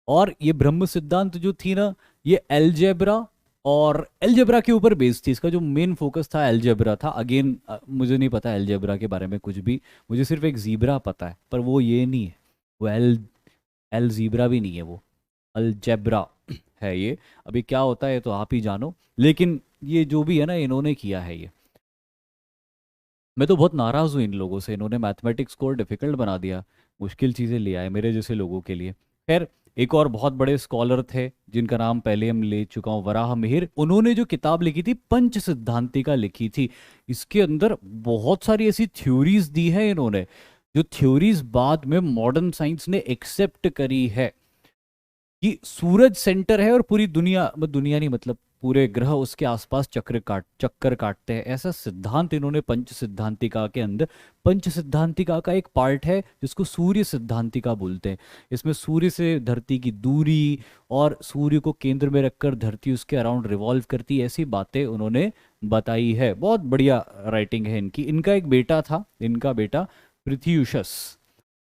और ये ब्रह्म सिद्धांत जो थी ना, ये एलजेब्रा और एलजेब्रा के ऊपर बेस्ड थी। इसका जो मेन फोकस था एलजेब्रा था। अगेन मुझे नहीं पता एलजेब्रा के बारे में कुछ भी, मुझे सिर्फ एक जीब्रा पता है, पर वो ये नहीं है, वो एल एल जीब्रा भी नहीं है, वो अलजेब्रा है ये। अभी क्या होता है तो आप ही जानो, लेकिन ये जो भी है ना, इन्होंने किया है ये। मैं तो बहुत नाराज़ हूँ इन लोगों से, इन्होंने मैथमेटिक्स को डिफ़िकल्ट बना दिया, मुश्किल चीज़ें ले आए मेरे जैसे लोगों के लिए। खैर, एक और बहुत बड़े स्कॉलर थे जिनका नाम पहले हम ले चुका हूँ, वराह मिहिर। उन्होंने जो किताब लिखी थी पंच सिद्धांतिका लिखी थी। इसके अंदर बहुत सारी ऐसी थ्योरीज दी है इन्होंने, जो थ्योरीज बाद में मॉडर्न साइंस ने एक्सेप्ट करी है कि सूरज सेंटर है और पूरी दुनिया, दुनिया नहीं मतलब पूरे ग्रह उसके आसपास चक्कर काटते हैं। ऐसा सिद्धांत इन्होंने पंच सिद्धांतिका के अंदर, पंच सिद्धांतिका का एक पार्ट है जिसको सूर्य सिद्धांतिका बोलते हैं। इसमें सूर्य से धरती की दूरी और सूर्य को केंद्र में रखकर धरती उसके अराउंड रिवॉल्व करती है, ऐसी बातें उन्होंने बताई है। बहुत बढ़िया राइटिंग है इनकी। इनका एक बेटा था, इनका बेटा पृथ्यूषस,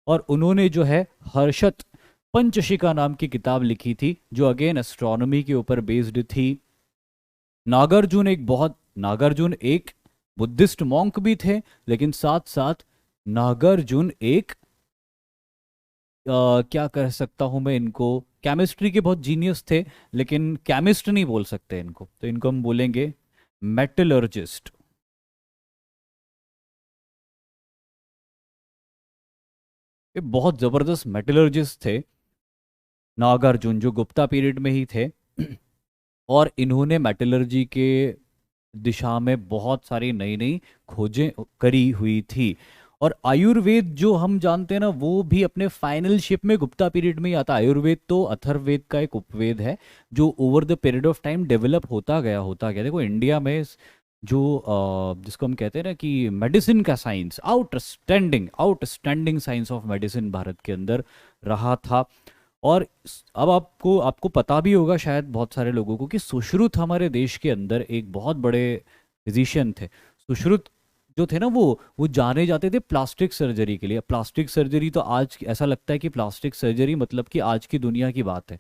और उन्होंने जो है हर्षत पंचशिका नाम की किताब लिखी थी, जो अगेन एस्ट्रोनॉमी के ऊपर बेस्ड थी। नागार्जुन एक बुद्धिस्ट मॉन्क भी थे, लेकिन साथ साथ नागार्जुन एक क्या कह सकता हूं मैं इनको, केमिस्ट्री के बहुत जीनियस थे, लेकिन केमिस्ट नहीं बोल सकते इनको, तो इनको हम बोलेंगे मेटलर्जिस्ट। ये बहुत जबरदस्त मेटलर्जिस्ट थे नागार्जुन, जो गुप्ता पीरियड में ही थे। और इन्होंने मेटलर्जी के दिशा में बहुत सारी नई नई खोजें करी हुई थी। और आयुर्वेद जो हम जानते हैं ना, वो भी अपने फाइनल शिप में गुप्ता पीरियड में ही आता है। आयुर्वेद तो अथर्ववेद का एक उपवेद है, जो over the period of time develop होता गया। देखो इंडिया में जो जिसको हम कहते हैं ना कि मेडिसिन का science, outstanding science of medicine Bharat के अंदर रहा था। और अब आपको आपको पता भी होगा शायद बहुत सारे लोगों को कि सुश्रुत हमारे देश के अंदर एक बहुत बड़े फिजिशियन थे। सुश्रुत जो थे ना, वो जाने जाते थे प्लास्टिक सर्जरी के लिए। प्लास्टिक सर्जरी तो आज ऐसा लगता है कि प्लास्टिक सर्जरी मतलब कि आज की दुनिया की बात है,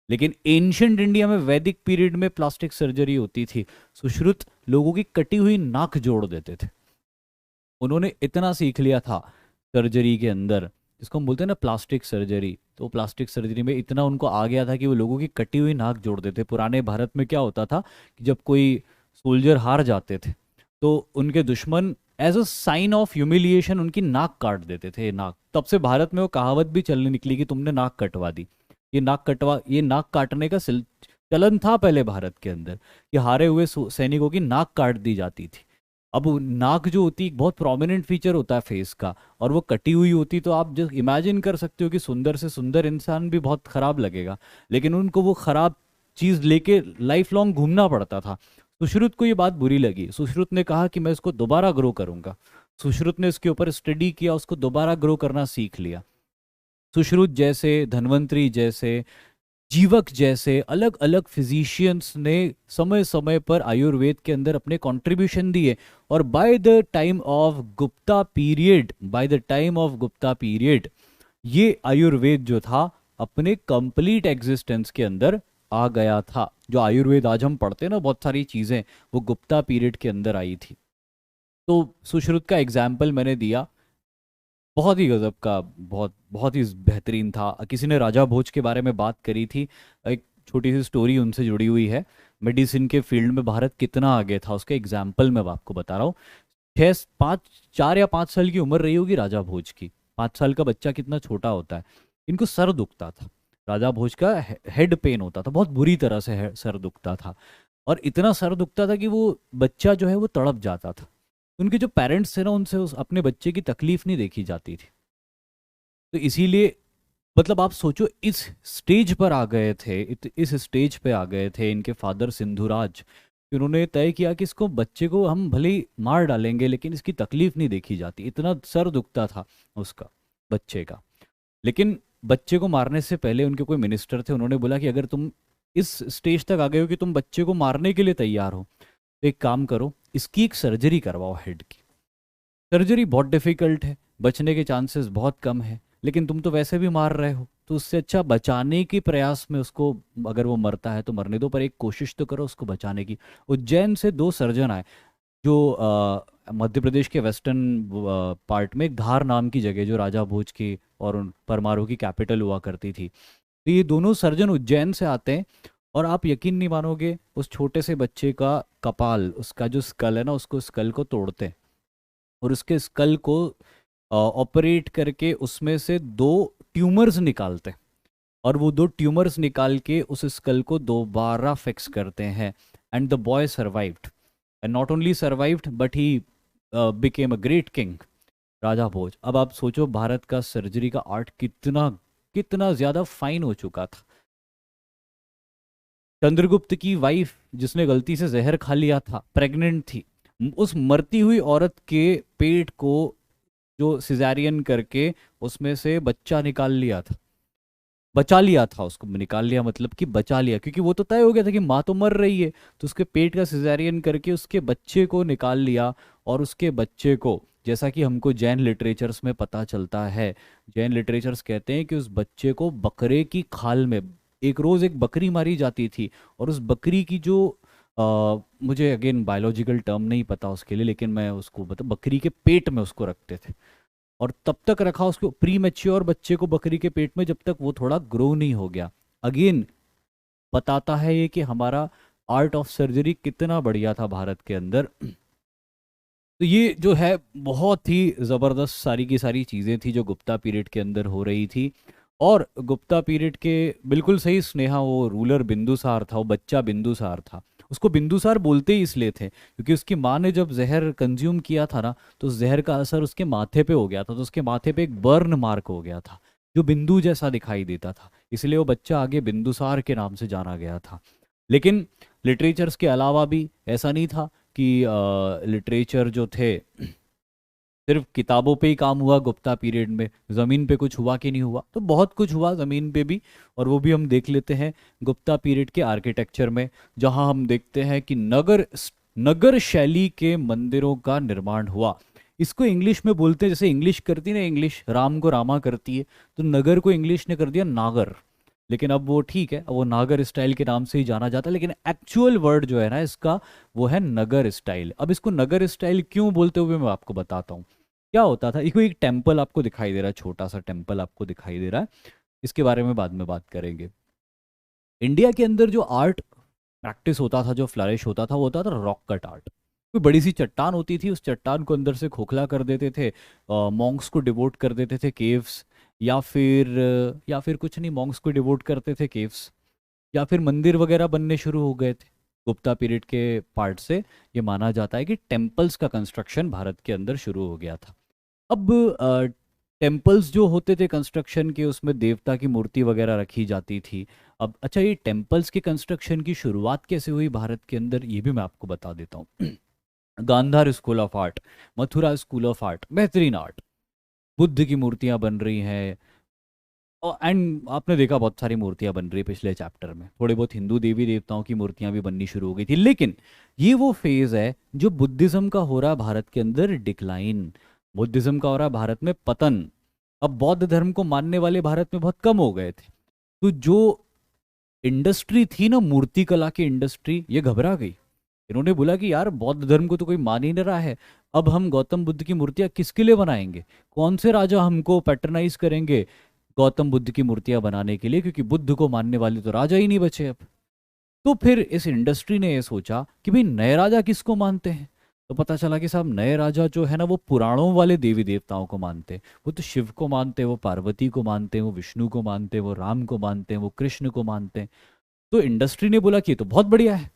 लेकिन एंशंट इंडिया में वैदिक पीरियड में प्लास्टिक सर्जरी होती थी। सुश्रुत लोगों की कटी हुई नाक जोड़ देते थे। उन्होंने इतना सीख लिया था सर्जरी के अंदर, जिसको हम बोलते हैं ना प्लास्टिक सर्जरी। तो प्लास्टिक सर्जरी में इतना उनको आ गया था कि वो लोगों की कटी हुई नाक जोड़ देते। पुराने भारत में क्या होता था कि जब कोई सोल्जर हार जाते थे, तो उनके दुश्मन as a sign of humiliation उनकी नाक काट देते थे। नाक, तब से भारत में वो कहावत भी चलने निकली कि तुमने नाक कटवा दी। ये नाक काटने का चलन था पहले भारत के अंदर, कि हारे हुए सैनिकों की नाक काट दी जाती थी। अब वो नाक जो होती है एक बहुत प्रोमिनेंट फीचर होता है फेस का, और वो कटी हुई होती, तो आप जो इमेजिन कर सकते हो कि सुंदर से सुंदर इंसान भी बहुत खराब लगेगा। लेकिन उनको वो खराब चीज लेके लाइफ लॉन्ग घूमना पड़ता था। सुश्रुत को ये बात बुरी लगी। सुश्रुत ने कहा कि मैं इसको दोबारा ग्रो करूंगा। सुश्रुत ने इसके ऊपर स्टडी किया, उसको दोबारा ग्रो करना सीख लिया। सुश्रुत जैसे, धन्वंतरी जैसे, जीवक जैसे अलग अलग फिजिशियंस ने समय समय पर आयुर्वेद के अंदर अपने कंट्रीब्यूशन दिए। और by the time of Gupta period ये आयुर्वेद जो था अपने कंप्लीट एग्जिस्टेंस के अंदर आ गया था। जो आयुर्वेद आज हम पढ़ते हैं ना, बहुत सारी चीजें वो गुप्ता पीरियड के अंदर आई थी। तो सुश्रुत का एग्जाम्पल मैंने दिया, बहुत ही गजब का, बहुत बहुत ही बेहतरीन था। किसी ने राजा भोज के बारे में बात करी थी, एक छोटी सी स्टोरी उनसे जुड़ी हुई है। मेडिसिन के फील्ड में भारत कितना आगे था उसके एग्जाम्पल मैं आपको बता रहा हूँ। 4 या 5 साल की उम्र रही होगी राजा भोज की। 5 साल का बच्चा कितना छोटा होता है। इनको सर दुखता था, राजा भोज का हेड पेन होता था, बहुत बुरी तरह से सर दुखता था। और इतना सर दुखता था कि वो बच्चा जो है वो तड़प जाता था। उनके जो पेरेंट्स थे ना, उनसे अपने बच्चे की तकलीफ नहीं देखी जाती थी। तो इसीलिए मतलब आप सोचो इस स्टेज पर आ गए थे, इस स्टेज पे आ गए थे इनके फादर सिंधुराज, कि उन्होंने तय किया कि इसको बच्चे को हम भले ही मार डालेंगे लेकिन इसकी तकलीफ नहीं देखी जाती। इतना सर दुखता था उसका, बच्चे का। लेकिन बच्चे को मारने से पहले उनके कोई मिनिस्टर थे, उन्होंने बोला कि अगर तुम इस स्टेज तक आ गए हो कि तुम बच्चे को मारने के लिए तैयार हो, तो एक काम करो, इसकी एक सर्जरी करवाओ हेड की। सर्जरी बहुत डिफिकल्ट है, बचने के चांसेस बहुत कम है, लेकिन तुम तो वैसे भी मार रहे हो, तो उससे अच्छा बचाने के प्रयास में उसको, अगर वो मरता है तो मरने दो, पर एक कोशिश तो करो उसको बचाने की। उज्जैन से दो सर्जन आए, जो मध्य प्रदेश के वेस्टर्न पार्ट में धार नाम की जगह, जो राजा भोज की और परमाणु की कैपिटल हुआ करती थी, तो ये दोनों सर्जन उज्जैन से आते हैं। और आप यकीन नहीं मानोगे, उस छोटे से बच्चे का कपाल, उसका जो स्कल है ना, उसको स्कल को तोड़ते हैं और उसके स्कल को ऑपरेट करके उसमें से दो ट्यूमर्स निकालते हैं। और वो दो ट्यूमर्स निकाल के उस स्कल को दोबारा फिक्स करते हैं। And the boy survived, and not only survived but he became a great king, Raja Bhoj. अब आप सोचो भारत का सर्जरी का आर्ट कितना कितना ज्यादा फाइन हो चुका था। चंद्रगुप्त की वाइफ, जिसने गलती से जहर खा लिया था, प्रेग्नेंट थी, उस मरती हुई औरत के पेट को जो सिजेरियन करके उसमें से बच्चा निकाल लिया था, बचा लिया था उसको, निकाल लिया मतलब कि बचा लिया, क्योंकि वो तो तय हो गया था कि माँ तो मर रही है, तो उसके पेट का सिजेरियन करके उसके बच्चे को निकाल लिया। और उसके बच्चे को, जैसा कि हमको जैन लिटरेचर्स में पता चलता है, जैन लिटरेचर्स कहते हैं कि उस बच्चे को बकरे की खाल में, एक रोज एक बकरी मारी जाती थी, और उस बकरी की जो मुझे अगेन बायोलॉजिकल टर्म नहीं पता उसके लिए, लेकिन मैं उसको बता, बकरी के पेट में उसको रखते थे, और तब तक रखा उसको, प्री मैच्योर बच्चे को बकरी के पेट में, जब तक वो थोड़ा ग्रो नहीं हो गया। अगेन बताता है ये कि हमारा आर्ट ऑफ सर्जरी कितना बढ़िया था भारत के अंदर। तो ये जो है बहुत ही ज़बरदस्त सारी की सारी चीज़ें थी जो गुप्ता पीरियड के अंदर हो रही थी। और गुप्ता पीरियड के बिल्कुल सही स्नेहा, वो रूलर बिंदुसार था, वो बच्चा बिंदुसार था। उसको बिंदुसार बोलते ही इसलिए थे क्योंकि उसकी माँ ने जब जहर कंज्यूम किया था ना, तो उस जहर का असर उसके माथे पे हो गया था, तो उसके माथे पे एक बर्न मार्क हो गया था जो बिंदु जैसा दिखाई देता था, इसलिए वो बच्चा आगे बिंदुसार के नाम से जाना गया था। लेकिन लिटरेचर्स के अलावा भी ऐसा नहीं था कि लिटरेचर जो थे सिर्फ किताबों पे ही काम हुआ गुप्ता पीरियड में, ज़मीन पे कुछ हुआ कि नहीं हुआ, तो बहुत कुछ हुआ ज़मीन पे भी। और वो भी हम देख लेते हैं गुप्ता पीरियड के आर्किटेक्चर में, जहाँ हम देखते हैं कि नगर शैली के मंदिरों का निर्माण हुआ। इसको इंग्लिश में बोलते हैं, जैसे इंग्लिश करती है ना, इंग्लिश राम को रामा करती है, तो नगर को इंग्लिश ने कर दिया नागर। लेकिन अब वो ठीक है, अब वो नागर स्टाइल के नाम से ही जाना जाता है, लेकिन एक्चुअल वर्ड जो है ना इसका, वो है नगर स्टाइल। अब इसको नगर स्टाइल क्यों बोलते हुए मैं आपको बताता हूँ। क्या होता था, एक टेम्पल आपको दिखाई दे रहा है, छोटा सा टेम्पल आपको दिखाई दे रहा है, इसके बारे में बाद में बात करेंगे। इंडिया के अंदर जो आर्ट प्रैक्टिस होता था, जो फ्लरिश होता था, वो होता था रॉक कट आर्ट। कोई बड़ी सी चट्टान होती थी, उस चट्टान को अंदर से खोखला कर देते थे, मॉन्क्स को डिवोट कर देते थे केव्स, या फिर कुछ नहीं, मॉन्क्स को डिवोट करते थे केव्स, या फिर मंदिर वगैरह बनने शुरू हो गए थे। गुप्ता पीरियड के पार्ट से ये माना जाता है कि टेम्पल्स का कंस्ट्रक्शन भारत के अंदर शुरू हो गया था। अब टेम्पल्स जो होते थे कंस्ट्रक्शन के, उसमें देवता की मूर्ति वगैरह रखी जाती थी। अब अच्छा, ये टेम्पल्स के कंस्ट्रक्शन की शुरुआत कैसे हुई भारत के अंदर, ये भी मैं आपको बता देता हूँ। Gandhara school of art, Mathura school of art, बेहतरीन आर्ट, बुद्ध की मूर्तियां बन रही हैं। एंड आपने देखा बहुत सारी मूर्तियां बन रही है, पिछले चैप्टर में थोड़े बहुत हिंदू देवी देवताओं की मूर्तियां भी बननी शुरू हो गई थी। लेकिन ये वो फेज है जो बुद्धिज्म का हो रहा है भारत के अंदर डिक्लाइन, बुद्धिज्म का हो रहा है भारत में पतन। अब बौद्ध धर्म को मानने वाले भारत में बहुत कम हो गए थे, तो जो इंडस्ट्री थी ना, मूर्ति कला की इंडस्ट्री, ये घबरा गई। इन्होंने बोला कि यार बौद्ध धर्म को तो कोई मान ही नहीं रहा है, अब हम गौतम बुद्ध की मूर्तियां किसके लिए बनाएंगे, कौन से राजा हमको पैटर्नाइज करेंगे गौतम बुद्ध की मूर्तियां बनाने के लिए, क्योंकि बुद्ध को मानने वाले तो राजा ही नहीं बचे अब। तो फिर इस इंडस्ट्री ने ये सोचा कि भाई नए राजा किसको मानते हैं। तो पता चला कि साहब नए राजा जो है ना, वो पुराणों वाले देवी देवताओं को मानते हैं। वो तो शिव को मानते हैं, वो पार्वती को मानते हैं, वो विष्णु को मानते हैं, वो राम को मानते हैं, वो कृष्ण को मानते हैं। तो इंडस्ट्री ने बोला कि ये तो बहुत बढ़िया है,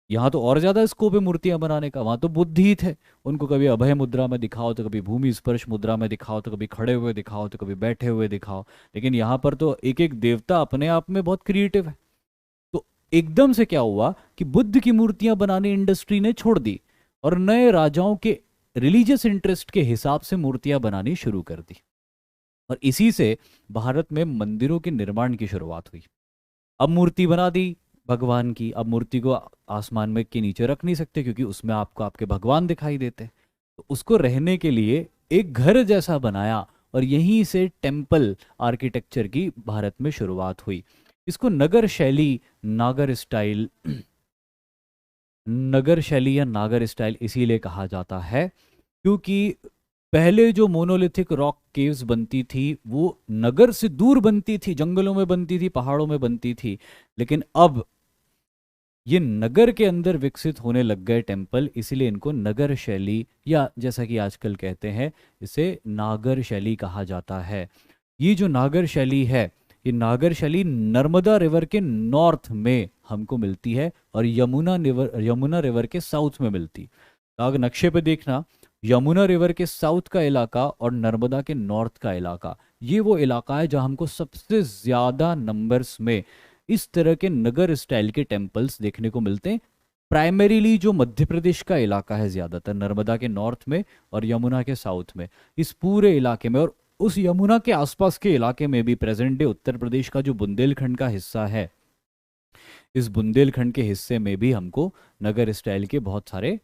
यहाँ तो और ज्यादा स्कोप है मूर्तियां बनाने का। वहां तो बुद्ध ही थे, उनको कभी अभय मुद्रा में दिखाओ तो कभी भूमि स्पर्श मुद्रा में दिखाओ तो कभी खड़े हुए दिखाओ तो कभी बैठे हुए दिखाओ। लेकिन यहाँ पर तो एक एक देवता अपने आप में बहुत क्रिएटिव है। तो एकदम से क्या हुआ कि बुद्ध की मूर्तियां बनाने इंडस्ट्री ने छोड़ दी और नए राजाओं के रिलीजियस इंटरेस्ट के हिसाब से मूर्तियां बनानी शुरू कर दी। और इसी से भारत में मंदिरों के निर्माण की शुरुआत हुई। अब मूर्ति बना दी भगवान की, अब मूर्ति को आसमान में के नीचे रख नहीं सकते क्योंकि उसमें आपको आपके भगवान दिखाई देते हैं। तो उसको रहने के लिए एक घर जैसा बनाया और यहीं से टेम्पल आर्किटेक्चर की भारत में शुरुआत हुई। इसको नगर शैली, नागर स्टाइल, नगर शैली या नागर स्टाइल इसीलिए कहा जाता है क्योंकि पहले जो मोनोलिथिक रॉक केव्स बनती थी वो नगर से दूर बनती थी, जंगलों में बनती थी, पहाड़ों में बनती थी। लेकिन अब ये नगर के अंदर विकसित होने लग गए टेम्पल, इसीलिए इनको नगर शैली या जैसा कि आजकल कहते हैं इसे नागर शैली कहा जाता है। ये जो नागर शैली है, ये नागर शैली नर्मदा रिवर के नॉर्थ में हमको मिलती है और यमुना रिवर के साउथ में मिलती। तो अगर नक्शे पे देखना, यमुना रिवर के साउथ का इलाका और नर्मदा के नॉर्थ का इलाका, ये वो इलाका है जहाँ हमको सबसे ज़्यादा नंबर्स में इस तरह के नगर स्टाइल के टेम्पल्स देखने को मिलते हैं। प्राइमरीली जो मध्य प्रदेश का इलाका है ज़्यादातर नर्मदा के नॉर्थ में और यमुना के साउथ में, इस पूरे इलाके में और उस यमुना के आसपास के इलाके में भी प्रेजेंट डे उत्तर प्रदेश का जो बुंदेलखंड का हिस्सा है, इस बुंदेलखंड के हिस्से में भी हमको नगर स्टाइल के बहुत सारे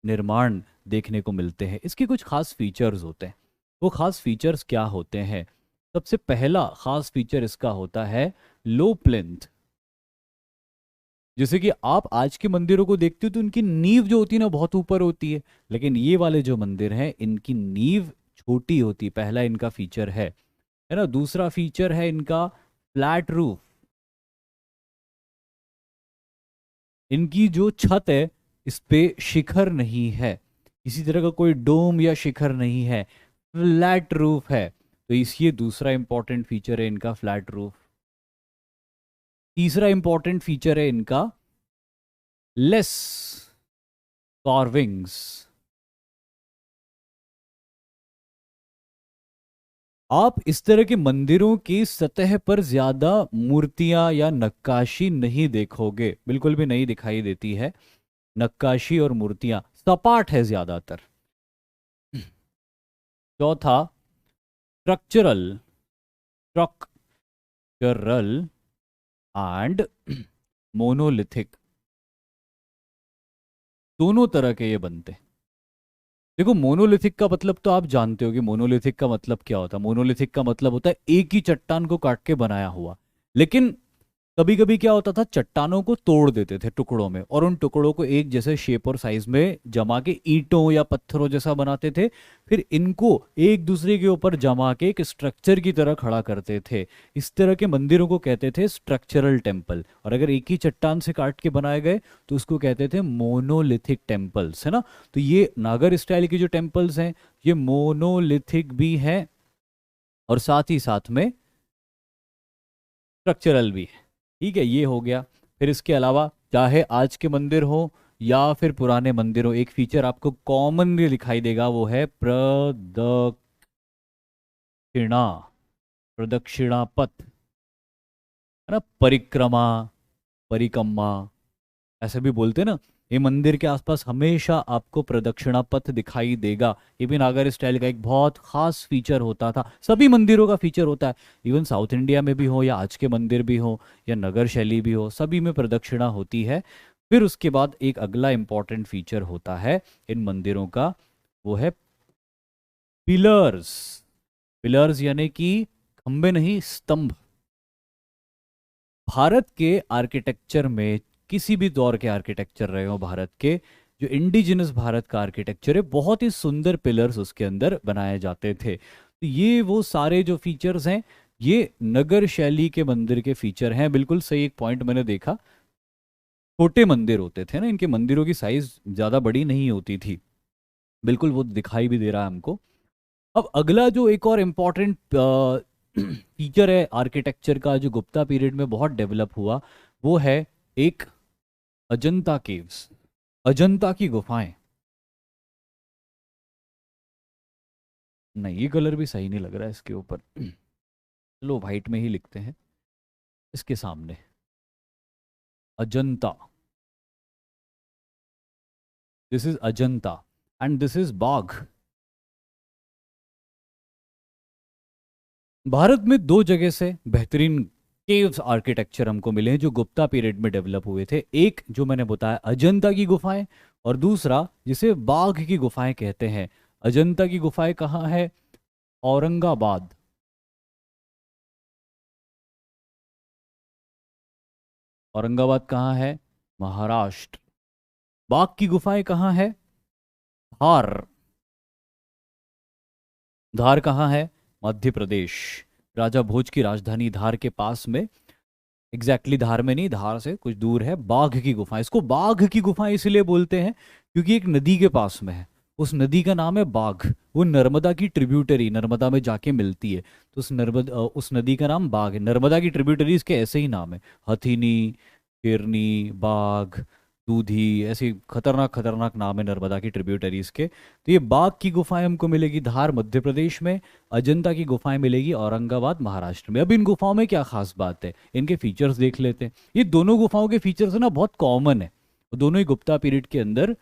निर्माण देखने को मिलते हैं। इसके कुछ खास फीचर्स होते हैं। वो खास फीचर्स क्या होते हैं? सबसे पहला खास फीचर इसका होता है लो प्लिंथ। जैसे कि आप आज के मंदिरों को देखते हो तो उनकी नींव जो होती है ना बहुत ऊपर होती है, लेकिन ये वाले जो मंदिर हैं इनकी नींव छोटी होती, पहला इनका फीचर है ना। दूसरा फीचर है इनका फ्लैट रूफ। इनकी जो छत है इस पे शिखर नहीं है, किसी तरह का कोई डोम या शिखर नहीं है, फ्लैट रूफ है। तो इस ये दूसरा इंपॉर्टेंट फीचर है इनका, फ्लैट रूफ। तीसरा इंपॉर्टेंट फीचर है इनका लेस कार्विंग्स। आप इस तरह के मंदिरों की सतह पर ज्यादा मूर्तियां या नक्काशी नहीं देखोगे, बिल्कुल भी नहीं दिखाई देती है। नक्काशी और मूर्तियां सपाट है ज्यादातर। चौथा, स्ट्रक्चरल, स्ट्रक्चरल एंड मोनोलिथिक, दोनों तरह के ये बनते हैं। देखो मोनोलिथिक का मतलब तो आप जानते हो कि मोनोलिथिक का मतलब क्या होता है। मोनोलिथिक का मतलब होता है एक ही चट्टान को काट के बनाया हुआ। लेकिन कभी कभी क्या होता था, चट्टानों को तोड़ देते थे टुकड़ों में और उन टुकड़ों को एक जैसे शेप और साइज में जमा के ईंटों या पत्थरों जैसा बनाते थे। फिर इनको एक दूसरे के ऊपर जमा के एक स्ट्रक्चर की तरह खड़ा करते थे। इस तरह के मंदिरों को कहते थे स्ट्रक्चरल टेम्पल। और अगर एक ही चट्टान से काट के बनाए गए तो उसको कहते थे मोनोलिथिक टेम्पल्स, है ना। तो ये नागर स्टाइल के जो टेम्पल्स हैं ये मोनोलिथिक भी हैं और साथ ही साथ में स्ट्रक्चरल भी है। ठीक है, ये हो गया। फिर इसके अलावा चाहे आज के मंदिर हो या फिर पुराने मंदिर हो, एक फीचर आपको कॉमनली दिखाई देगा, वो है प्रदक्षिणा, प्रदक्षिणा पथ, है ना। परिक्रमा, परिक्रमा ऐसे भी बोलते हैं ना। ये मंदिर के आसपास हमेशा आपको प्रदक्षिणा पथ दिखाई देगा। ये भी नागर स्टाइल का एक बहुत खास फीचर होता था, सभी मंदिरों का फीचर होता है। इवन साउथ इंडिया में भी हो या आज के मंदिर भी हो या नगर शैली भी हो, सभी में प्रदक्षिणा होती है। फिर उसके बाद एक अगला इंपॉर्टेंट फीचर होता है इन मंदिरों का, वो है पिलर्स। पिलर्स यानी कि खंबे नहीं, स्तंभ। भारत के आर्किटेक्चर में, किसी भी दौर के आर्किटेक्चर रहे हो भारत के, जो इंडिजिनस भारत का आर्किटेक्चर है, बहुत ही सुंदर पिलर्स उसके अंदर बनाए जाते थे। तो ये वो सारे जो फीचर्स हैं ये नगर शैली के मंदिर के फीचर हैं। बिल्कुल सही एक पॉइंट मैंने देखा, छोटे मंदिर होते थे ना, इनके मंदिरों की साइज ज़्यादा बड़ी नहीं होती थी। बिल्कुल वो दिखाई भी दे रहा है हमको। अब अगला जो एक और इम्पॉर्टेंट फीचर है आर्किटेक्चर का जो गुप्ता पीरियड में बहुत डेवलप हुआ, वो है एक अजंता केव्स, अजंता की गुफाएं। नहीं, ये कलर भी सही नहीं लग रहा है इसके ऊपर। लो वाइट में ही लिखते हैं इसके सामने, Ajanta. This is Ajanta and this is बाघ। भारत में दो जगह से बेहतरीन केव्स आर्किटेक्चर हमको मिले हैं जो गुप्ता पीरियड में डेवलप हुए थे। एक जो मैंने बताया अजंता की गुफाएं, और दूसरा जिसे बाघ की गुफाएं कहते हैं। अजंता की गुफाएं कहाँ है? औरंगाबाद। औरंगाबाद कहाँ है? महाराष्ट्र। बाघ की गुफाएं कहाँ है? धार। धार कहाँ है? मध्य प्रदेश। राजा भोज की राजधानी धार के पास में, एग्जैक्टली धार में नहीं, धार से कुछ दूर है बाघ की गुफा। इसको बाघ की गुफा इसलिए बोलते हैं क्योंकि एक नदी के पास में है, उस नदी का नाम है बाघ। वो नर्मदा की ट्रिब्यूटरी, नर्मदा में जाके मिलती है, तो उस नदी का नाम बाघ है। नर्मदा की ट्रिब्यूटरीज के ऐसे ही नाम है, हथिनी, हिरनी, बाघ, दूधी, ऐसी खतरनाक खतरनाक नाम है नर्मदा की ट्रिब्यूटरीज के। तो ये बाघ की गुफाएं हमको मिलेगी धार मध्य प्रदेश में, अजंता की गुफाएं मिलेगी औरंगाबाद महाराष्ट्र में। अब इन गुफाओं में क्या खास बात है, इनके फीचर्स देख लेते हैं। ये दोनों गुफाओं के फीचर्स ना बहुत कॉमन है, दोनों ही गुप्ता पीरियड के अंदर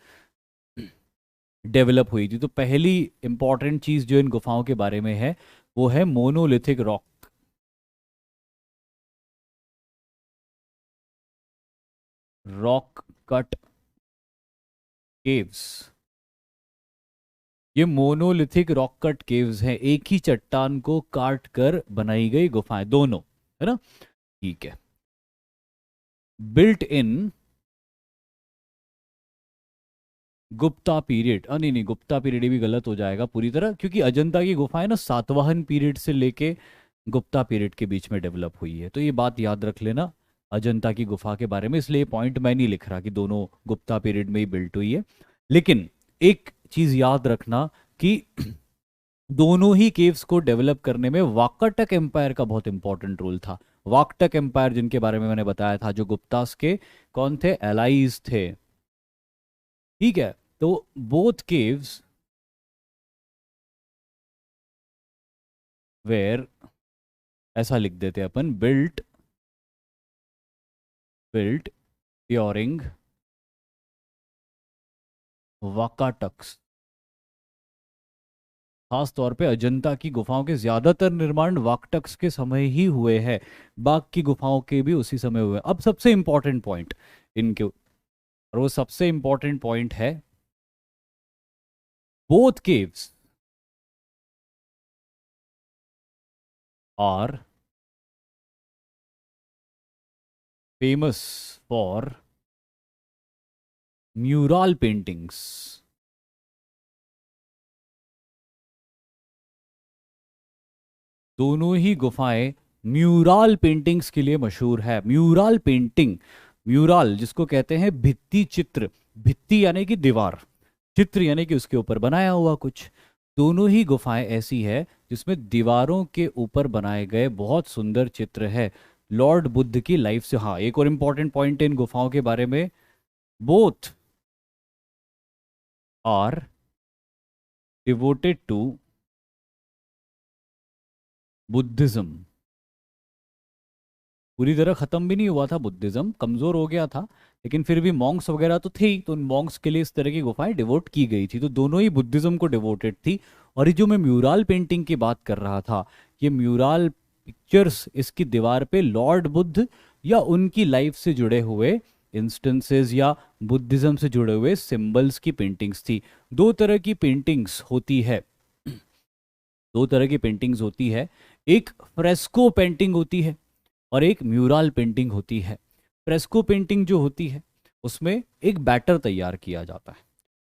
डेवलप हुई थी। तो पहली इंपॉर्टेंट चीज जो इन गुफाओं के बारे में है वो है monolithic rock, rock cut caves. ये मोनोलिथिक रॉक कट केव्स हैं, एक ही चट्टान को काट कर बनाई गई गुफाएं दोनों, है ना? ठीक है। बिल्ट इन गुप्ता पीरियड, नहीं नहीं, गुप्ता पीरियड भी गलत हो जाएगा पूरी तरह, क्योंकि अजंता की गुफाएं ना सातवाहन पीरियड से लेके गुप्ता पीरियड के बीच में डेवलप हुई है। तो ये बात याद रख लेना अजंता की गुफा के बारे में, इसलिए पॉइंट मैं नहीं लिख रहा कि दोनों गुप्ता पीरियड में ही बिल्ट हुई है। लेकिन एक चीज याद रखना कि दोनों ही केव्स को डेवलप करने में वाकाटक एम्पायर का बहुत इंपॉर्टेंट रोल था। वाकाटक एम्पायर जिनके बारे में मैंने बताया था, जो गुप्तास के कौन थे? एलाइज थे। ठीक है, तो बोथ केव्स वेयर, ऐसा लिख देते हैं अपन, बिल्ट बिल्ट ड्यूरिंग वाकाटक्स। खास तौर पे अजंता की गुफाओं के ज्यादातर निर्माण वाकटक्स के समय ही हुए हैं, बाघ की गुफाओं के भी उसी समय हुए हैं। अब सबसे इंपॉर्टेंट पॉइंट इनके, और वो सबसे इंपॉर्टेंट पॉइंट है, both caves are famous for mural paintings. दोनों ही गुफाएं म्यूरल पेंटिंग्स के लिए मशहूर है। म्यूरल पेंटिंग, म्यूरल जिसको कहते हैं भित्ति चित्र, भित्ति यानी कि दीवार, चित्र यानी कि उसके ऊपर बनाया हुआ कुछ। दोनों ही गुफाएं ऐसी है जिसमें दीवारों के ऊपर बनाए गए बहुत सुंदर चित्र है लॉर्ड बुद्ध की लाइफ से। हाँ, एक और इंपॉर्टेंट पॉइंट इन गुफाओं के बारे में, both are devoted to Buddhism. पूरी तरह खत्म भी नहीं हुआ था, बुद्धिज्म कमजोर हो गया था, लेकिन फिर भी मॉन्क्स वगैरह तो थे ही, तो उन मॉन्क्स के लिए इस तरह की गुफाएं डिवोट की गई थी। तो दोनों ही बुद्धिज्म को डिवोटेड थी। और ये जो मैं म्यूरल पेंटिंग की बात कर रहा था, ये म्यूरल पिक्चर्स, इसकी दीवार पे लॉर्ड बुद्ध या उनकी लाइफ से जुड़े हुए इंस्टेंसेस या बुद्धिज्म से जुड़े हुए सिंबल्स की पेंटिंग्स थी। दो तरह की पेंटिंग्स होती है, दो तरह की पेंटिंग्स होती है, एक फ्रेस्को पेंटिंग होती है और एक म्यूरल पेंटिंग होती है। फ्रेस्को पेंटिंग जो होती है उसमें एक बैटर तैयार किया जाता है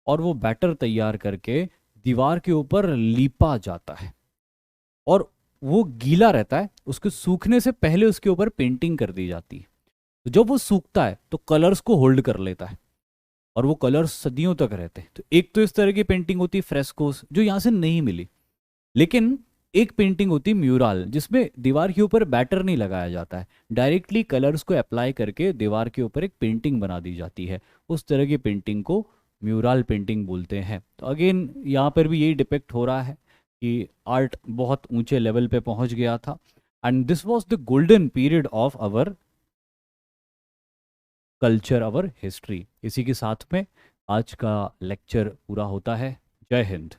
और वो बैटर तैयार करके दीवार के ऊपर लीपा जाता है और वो गीला रहता है, उसके सूखने से पहले उसके ऊपर पेंटिंग कर दी जाती है। तो जब वो सूखता है तो कलर्स को होल्ड कर लेता है और वो कलर्स सदियों तक रहते हैं। तो एक तो इस तरह की पेंटिंग होती है फ्रेस्कोस, जो यहाँ से नहीं मिली, लेकिन एक पेंटिंग होती है म्यूरल, जिसमें दीवार के ऊपर बैटर नहीं लगाया जाता है, डायरेक्टली कलर्स को अप्लाई करके दीवार के ऊपर एक पेंटिंग बना दी जाती है। उस तरह की पेंटिंग को म्यूरल पेंटिंग बोलते हैं। तो अगेन यहाँ पर भी यही डिपेक्ट हो रहा है कि आर्ट बहुत ऊंचे लेवल पे पहुंच गया था, and this was the golden period of our culture, our history. इसी के साथ में आज का लेक्चर पूरा होता है। जय हिंद।